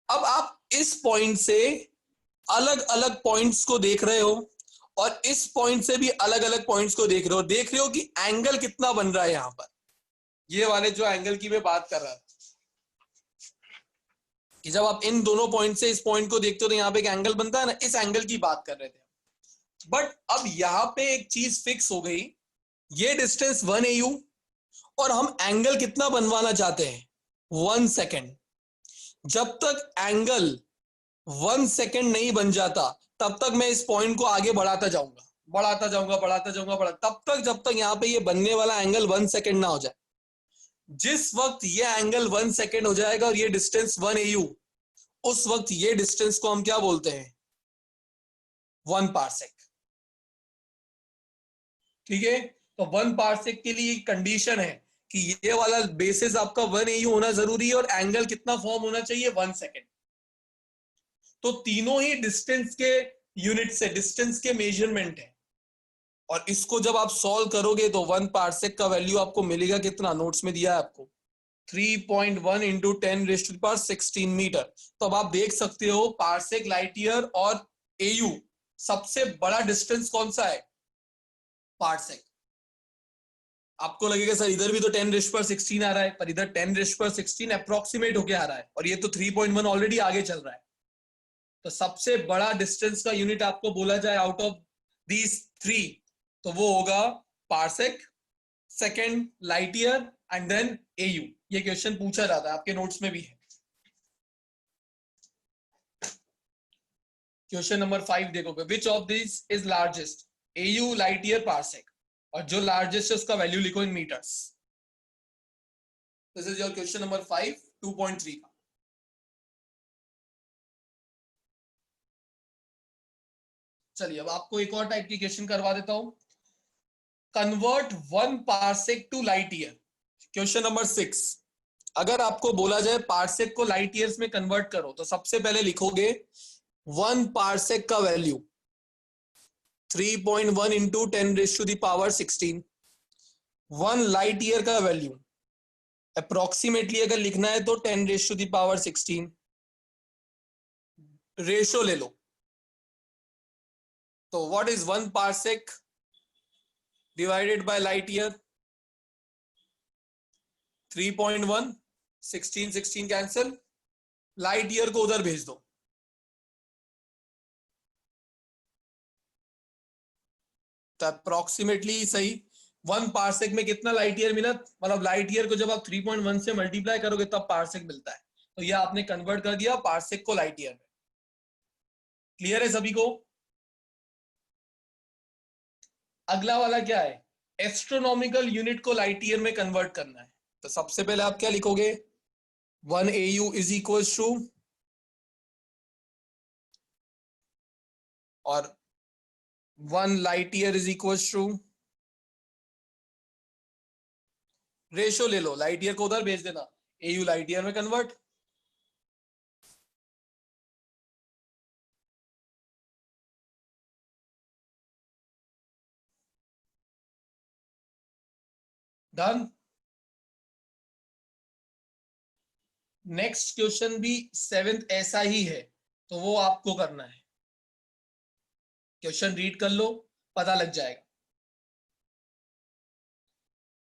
अब आप इस पॉइंट से अलग अलग पॉइंट्स को देख रहे हो और इस पॉइंट से भी अलग अलग पॉइंट्स को देख रहे हो कि एंगल कितना बन रहा है. यहां पर ये वाले जो एंगल की मैं बात कर रहा था कि जब आप इन दोनों पॉइंट से इस पॉइंट को देखते हो तो यहाँ पे एक एंगल बनता है ना, इस एंगल की बात कर रहे थे. बट अब यहाँ पे एक चीज फिक्स हो गई, ये डिस्टेंस 1 AU और हम एंगल कितना बनवाना चाहते हैं, 1 सेकेंड. जब तक एंगल 1 सेकेंड नहीं बन जाता तब तक मैं इस पॉइंट को आगे बढ़ाता जाऊंगा तब तक जब तक यहाँ पे ये बनने वाला एंगल 1 सेकेंड ना हो जाए. जिस वक्त ये एंगल 1 सेकेंड हो जाएगा और ये डिस्टेंस 1 AU, उस वक्त ये डिस्टेंस को हम क्या बोलते हैं, 1 पार्सेक. ठीक है. तो 1 पार्सेक के लिए कंडीशन है कि ये वाला बेसिस आपका 1 AU होना जरूरी है और एंगल कितना फॉर्म होना चाहिए, 1 सेकेंड. तो तीनों ही डिस्टेंस के यूनिट से, डिस्टेंस के मेजरमेंट है. और इसको जब आप सॉल्व करोगे तो 1 पार्सेक का वैल्यू आपको मिलेगा कितना, नोट्स में दिया है आपको 3.1 इंटू 10⁻16 मीटर. तो अब आप देख सकते हो पार्सेक, लाइट ईयर और AU सबसे बड़ा डिस्टेंस कौन सा है, पार्सेक. आपको लगेगा सर इधर भी तो 10⁻16 आ रहा है, पर इधर 10⁻16 अप्रोक्सीमेट होके आ रहा है और ये तो 3.1 ऑलरेडी आगे चल रहा है. तो सबसे बड़ा डिस्टेंस का यूनिट आपको बोला जाए आउट ऑफ दीज 3 तो वो होगा parsec, second light year and then AU. ये क्वेश्चन पूछा जाता है, आपके नोट्स में भी है. क्वेश्चन नंबर 5 देखोगे, which of this is largest, AU, light year, parsec. और जो लार्जेस्ट है उसका वैल्यू लिखो in metres. This is your question number 5 2.3 का. चलिए अब आपको एक और टाइप की क्वेश्चन करवा देता हूं. Convert 1 parsec to light year. Question number 6. अगर आपको बोला जाए पार्सेक को लाइट ईयर्स में कन्वर्ट करो तो सबसे पहले लिखोगे 1 पार्सेक का वैल्यू 3.1 इंटू 10⁻16. 1 लाइट ईयर का वैल्यू अप्रोक्सीमेटली अगर लिखना है तो 10⁻16. रेशो ले लो. तो what is 1 parsec divided by light year, 3.1, 16 cancel. Light year को उधर भेज दो. तो अप्रोक्सीमेटली सही। 1 पार्सेक में कितना लाइट ईयर मिला, मतलब लाइट ईयर को जब आप 3.1 से मल्टीप्लाई करोगे तब पार्सेक मिलता है, तो ये आपने कन्वर्ट कर दिया पार्सेक को लाइट ईयर में। क्लियर है सभी को? अगला वाला क्या है, एस्ट्रोनॉमिकल यूनिट को लाइट ईयर में कन्वर्ट करना है। तो सबसे पहले आप क्या लिखोगे, 1 AU इज इक्वल टू, और 1 light year is equal to, ratio ले लो, लाइट ईयर को उधर भेज देना, AU लाइट ईयर में कन्वर्ट। डन। नेक्स्ट क्वेश्चन भी 7th ऐसा ही है, तो वो आपको करना है। क्वेश्चन रीड कर लो, पता लग जाएगा।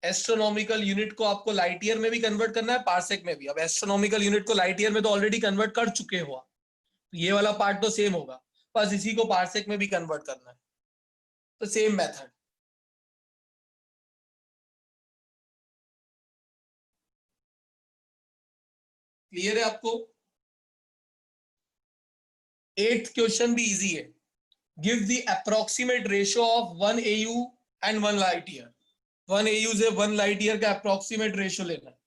एस्ट्रोनॉमिकल यूनिट को आपको लाइट ईयर में भी कन्वर्ट करना है, पार्सेक में भी। अब एस्ट्रोनॉमिकल यूनिट को लाइट ईयर में तो ऑलरेडी कन्वर्ट कर चुके हो, तो ये वाला पार्ट तो सेम होगा, बस इसी को पार्सेक में भी कन्वर्ट करना है, तो सेम मेथड। क्लियर है आपको? 8th क्वेश्चन भी इजी है। Give the approximate ratio of 1 AU and 1 light year. 1 AU से 1 लाइट ईयर का अप्रोक्सीमेट रेशियो लेना है।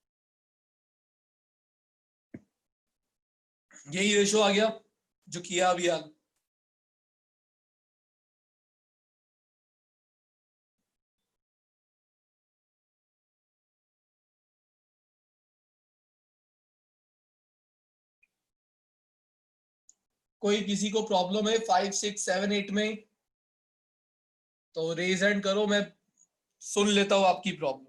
यही रेशियो आ गया जो किया अभी हाल। कोई किसी को प्रॉब्लम है 5, 6, 7, 8 में, तो रेज हैंड करो, मैं सुन लेता हूं आपकी problem.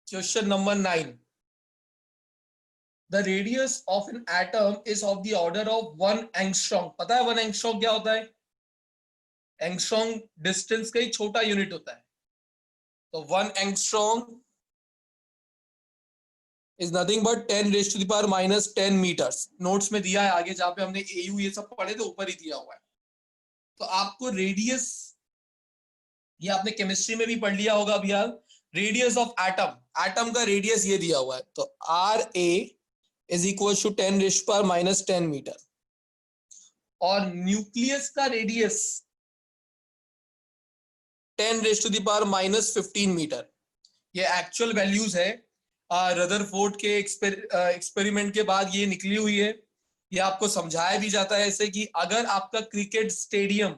Question number 9, the radius of an atom is of the order of 1 angstrom. पता है 1 एंगस्ट्रॉम क्या होता है? एंगस्ट्रॉम डिस्टेंस का ही छोटा यूनिट होता है। तो 1 angstrom is nothing but 10 raise to the power -10 metres. Notes में दिया है आगे, जहां पे हमने एयू ये सब पढ़े थे ऊपर ही दिया हुआ है। तो आपको रेडियस, ये आपने केमिस्ट्री में भी पढ़ लिया होगा अभी हाल, रेडियस ऑफ एटम, एटम का रेडियस ये दिया हुआ है, तो RA is equal to 10 raise to power -10 metre. और न्यूक्लियस का radius 10 raise to the power -15 metre. ये एक्चुअल वैल्यूज है, रदरफोर्ड के एक्सपेरिमेंट के बाद ये निकली हुई है। ये आपको समझाया भी जाता है ऐसे कि अगर आपका क्रिकेट स्टेडियम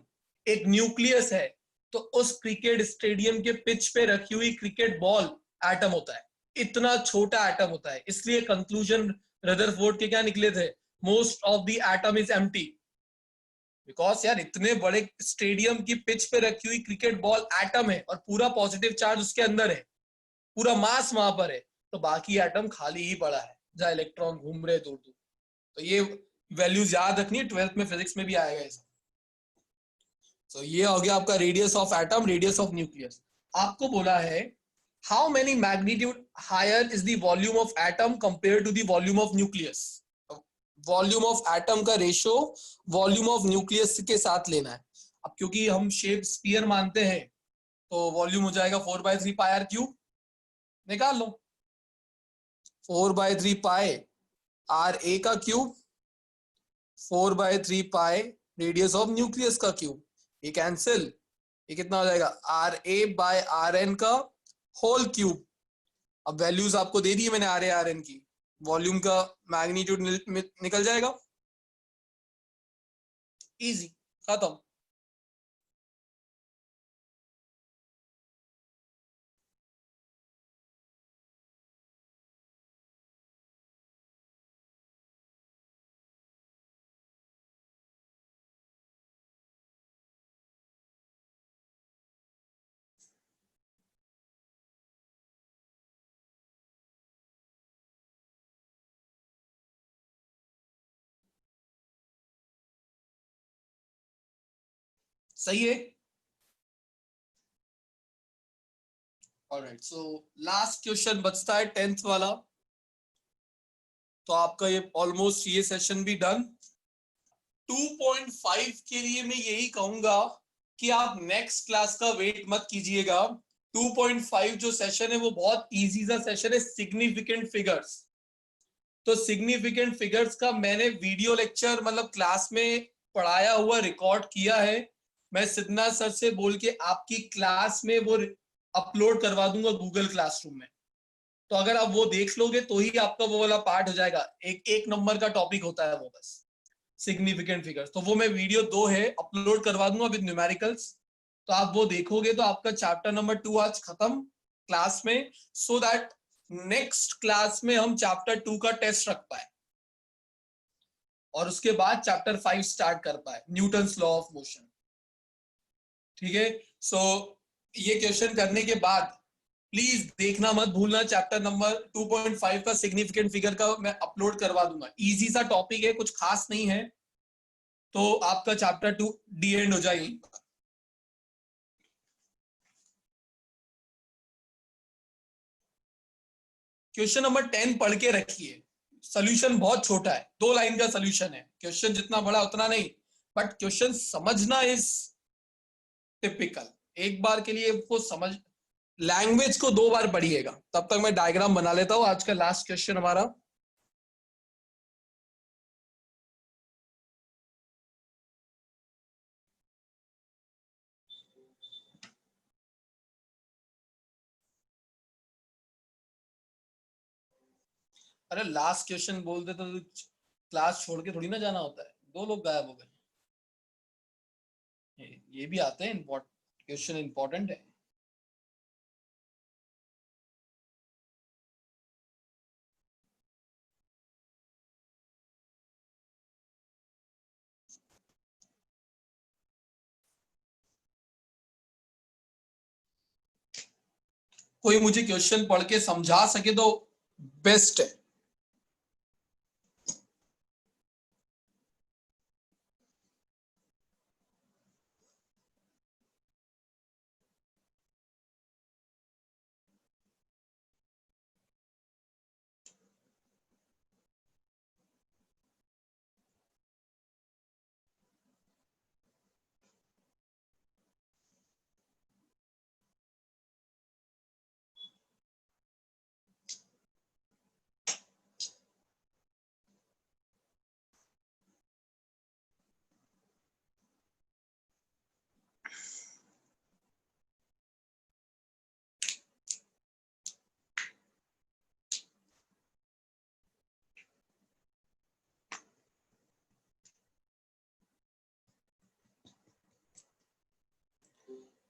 एक न्यूक्लियस है, तो उस क्रिकेट स्टेडियम के पिच पे रखी हुई क्रिकेट बॉल एटम होता है, इतना छोटा एटम होता है। इसलिए कंक्लूजन रदरफोर्ड के क्या निकले थे, most of the atom is empty. Because यार इतने बड़े स्टेडियम की पिच पे रखी हुई क्रिकेट बॉल एटम है, और पूरा पॉजिटिव चार्ज उसके अंदर है, पूरा मास वहां पर है, तो बाकी एटम खाली ही पड़ा है जहां इलेक्ट्रॉन घूम रहे दूर दूर। तो ये वैल्यूज याद रखनी है, 12th में फिजिक्स में भी आएगा ऐसा। तो ये हो गया आपका radius of atom, radius of nucleus. आपको बोला है how many magnitude higher is the volume of atom compare to the volume of nucleus. Volume of atom का रेशियो वॉल्यूम ऑफ न्यूक्लियस के साथ लेना है। अब क्योंकि हम शेप स्फीयर मानते हैं, तो वॉल्यूम हो जाएगा 4/3 पाई r क्यूब। निकाल लो, 4/3 पाई RA का cube, 4/3 pi radius of nucleus का क्यूब। ये कैंसिल, ये कितना हो जाएगा RA/RN का होल क्यूब। अब वैल्यूज आपको दे दी है मैंने RA RN की, वॉल्यूम का मैग्नीट्यूड निकल जाएगा, इजी, खत्म। सही है। ऑलराइट, सो लास्ट क्वेश्चन बचता है 10th वाला, तो आपका ये ऑलमोस्ट ये सेशन भी डन। 2.5 के लिए मैं यही कहूंगा कि आप नेक्स्ट क्लास का वेट मत कीजिएगा। 2.5 जो सेशन है वो बहुत इजी सा सेशन है, सिग्निफिकेंट फिगर्स। तो सिग्निफिकेंट फिगर्स का मैंने वीडियो लेक्चर मतलब क्लास में पढ़ाया हुआ रिकॉर्ड किया है। मैं सिद्धनाथ सर से बोल के आपकी क्लास में वो अपलोड करवा दूंगा गूगल क्लासरूम में। तो अगर आप वो देख लोगे तो ही आपका वो वाला पार्ट हो जाएगा। एक नंबर का टॉपिक होता है वो, बस सिग्निफिकेंट फिगर्स। तो वो मैं वीडियो 2 है अपलोड करवा दूंगा विद न्यूमेरिकल्स, तो आप वो देखोगे तो आपका चैप्टर नंबर 2 आज खत्म क्लास में, सो दैट नेक्स्ट क्लास में हम चैप्टर 2 का टेस्ट रख पाए और उसके बाद चैप्टर 5 स्टार्ट कर पाए, न्यूटन्स लॉ ऑफ मोशन। ठीक है, सो ये क्वेश्चन करने के बाद प्लीज देखना मत भूलना, चैप्टर नंबर 2.5 का सिग्निफिकेंट फिगर का मैं अपलोड करवा दूंगा। इजी सा टॉपिक है, कुछ खास नहीं है, तो आपका चैप्टर 2 डी एंड हो जाएगी। क्वेश्चन नंबर 10 पढ़ के रखिए, सॉल्यूशन बहुत छोटा है, 2 लाइन का सॉल्यूशन है। क्वेश्चन जितना बड़ा उतना नहीं, बट क्वेश्चन समझना इज टिपिकल। एक बार के लिए वो समझ, लैंग्वेज को 2 बार पढ़िएगा। तब तक मैं डायग्राम बना लेता हूं। आज का लास्ट क्वेश्चन हमारा, अरे लास्ट क्वेश्चन बोल देते तो क्लास छोड़ के थोड़ी ना जाना होता है। 2 लोग गायब हो गए, ये भी आते हैं, क्वेश्चन इंपॉर्टेंट है। कोई मुझे क्वेश्चन पढ़ के समझा सके तो बेस्ट है।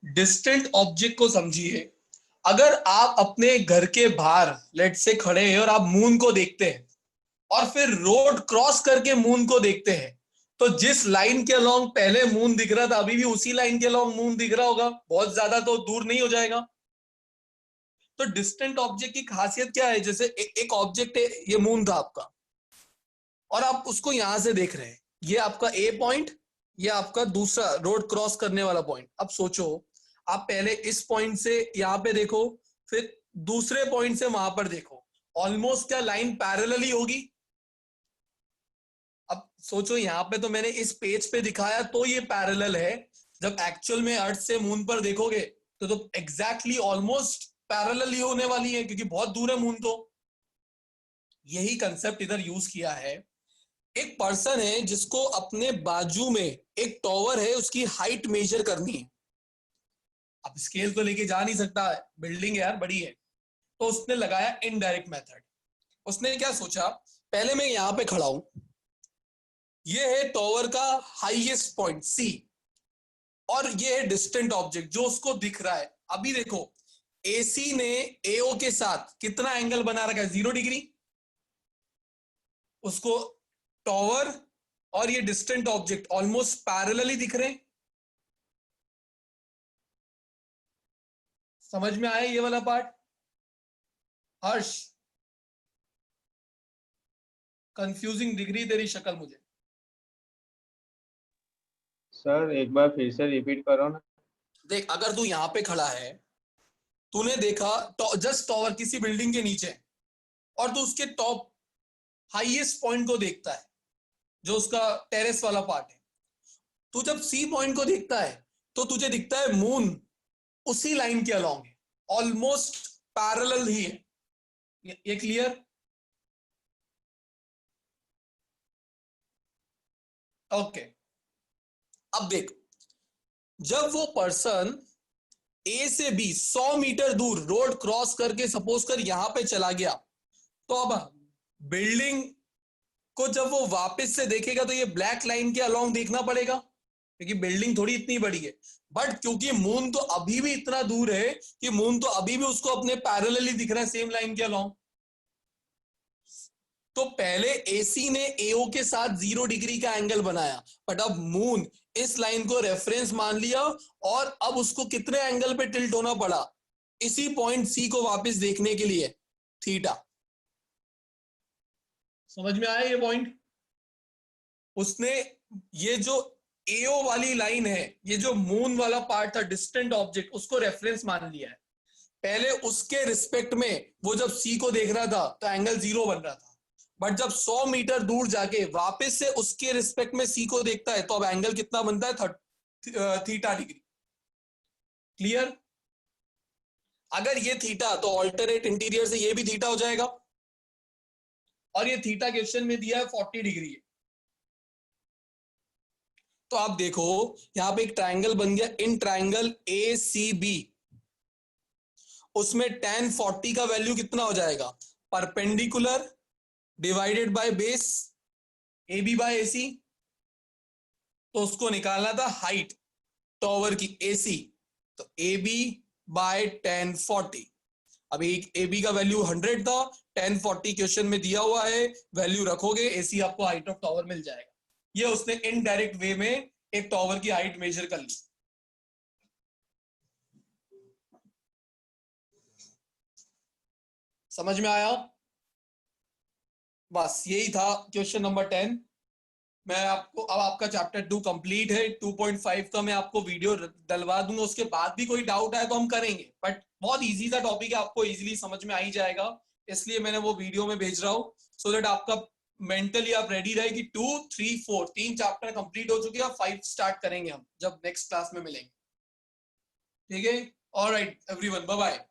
डिस्टेंट ऑब्जेक्ट को समझिए। अगर आप अपने घर के बाहर लेट से खड़े हैं और आप मून को देखते हैं और फिर रोड क्रॉस करके मून को देखते हैं, तो जिस लाइन के अलोंग पहले मून दिख रहा था अभी भी उसी लाइन के अलोंग मून दिख रहा होगा, बहुत ज्यादा तो दूर नहीं हो जाएगा। तो डिस्टेंट ऑब्जेक्ट की खासियत क्या है, जैसे एक ऑब्जेक्ट है, ये मून था आपका और आप उसको यहां से देख रहे हैं, ये आपका ए पॉइंट, ये आपका दूसरा रोड क्रॉस करने वाला पॉइंट। अब सोचो, आप पहले इस पॉइंट से यहां पे देखो, फिर दूसरे पॉइंट से वहां पर देखो, ऑलमोस्ट क्या लाइन पैरेलल ही होगी। अब सोचो, यहां पे तो मैंने इस पेज पे दिखाया तो ये पैरेलल है, जब एक्चुअल में अर्थ से मून पर देखोगे तो एग्जैक्टली ऑलमोस्ट पैरेलल ही होने वाली है, क्योंकि बहुत दूर है मून। तो यही कंसेप्ट इधर यूज किया है। एक पर्सन है जिसको अपने बाजू में एक टॉवर है, उसकी हाइट मेजर करनी है। अब स्केल तो लेके जा नहीं सकता, बिल्डिंग यार बड़ी है, तो उसने लगाया इनडायरेक्ट मेथड। उसने क्या सोचा, पहले मैं यहां पे खड़ा हूं, ये है टॉवर का हाईएस्ट पॉइंट सी, और ये है डिस्टेंट ऑब्जेक्ट जो उसको दिख रहा है। अभी देखो, एसी ने एओ के साथ कितना एंगल बना रखा है, 0 डिग्री। उसको टॉवर और ये डिस्टेंट ऑब्जेक्ट ऑलमोस्ट पैरेलली दिख रहे हैं। समझ में आया ये वाला पार्ट? हर्ष, कंफ्यूजिंग दिख रही तेरी शक्ल मुझे। सर एक बार फिर से रिपीट करो ना। देख, अगर तू यहां पे खड़ा है तूने देखा जस्ट टॉवर किसी बिल्डिंग के नीचे और तू उसके टॉप हाईएस्ट पॉइंट को देखता है जो उसका टेरेस वाला पार्ट है। तू जब सी पॉइंट को देखता है तो तुझे दिखता है मून उसी लाइन के अलोंग है, ऑलमोस्ट पैरेलल ही है। ये क्लियर? ओके अब देख, जब वो पर्सन ए से बी 100 मीटर दूर रोड क्रॉस करके सपोज कर यहां पे चला गया, तो अब बिल्डिंग को जब वो वापस से देखेगा तो ये ब्लैक लाइन के अलोंग देखना पड़ेगा क्योंकि बिल्डिंग थोड़ी इतनी बड़ी है। बट क्योंकि मून तो अभी भी इतना दूर है कि मून तो अभी भी उसको अपने पैरेलल ही दिख रहा है सेम लाइन के अलोंग। तो पहले एसी ने एओ के साथ 0 डिग्री का एंगल बनाया, बट अब मून इस लाइन को रेफरेंस मान लिया और अब उसको कितने एंगल पे टिल्ट होना पड़ा इसी पॉइंट सी को वापस देखने के लिए, थीटा। समझ में आया ये पॉइंट? उसने ये जो एओ वाली लाइन है, ये जो मून वाला पार्ट था डिस्टेंट ऑब्जेक्ट, उसको रेफरेंस मान लिया है। पहले उसके रिस्पेक्ट में वो जब सी को देख रहा था तो एंगल 0 बन रहा था, बट जब 100 मीटर दूर जाके वापस से उसके रिस्पेक्ट में सी को देखता है तो अब एंगल कितना बनता है? Theta degree. क्लियर? अगर ये थीटा तो ऑल्टरनेट इंटीरियर से ये भी थीटा हो जाएगा, और ये थीटा क्वेश्चन में दिया है 40 डिग्री है। तो आप देखो यहां पे एक ट्रायंगल बन गया, in triangle A C B, उसमें tan 40 का वैल्यू कितना हो जाएगा? Perpendicular divided by base A B by A C. तो उसको निकालना था हाइट टॉवर की एसी, तो ए बी बाय tan 40। अभी ए बी का वैल्यू 100 था, tan 40 क्वेश्चन में दिया हुआ है, वैल्यू रखोगे एसी आपको हाइट ऑफ टॉवर मिल जाएगा। ये उसने इनडायरेक्ट वे में एक टॉवर की हाइट मेजर कर ली। समझ में आया? बस यही था क्वेश्चन नंबर 10। मैं आपको अब आपका चैप्टर 2 कंप्लीट है, 2.5 का मैं आपको वीडियो डलवा दूंगा, उसके बाद भी कोई डाउट आए तो हम करेंगे, बट बहुत इजी सा टॉपिक है, आपको इजीली समझ में आ ही जाएगा, इसलिए मैंने वो वीडियो में भेज रहा हूँ सो दैट आपका मेंटली आप रेडी रहे कि 2, 3, 4 3 चैप्टर कंप्लीट हो चुके हैं, 5 स्टार्ट करेंगे हम जब नेक्स्ट क्लास में मिलेंगे। ठीक है? Alright everyone, bye bye.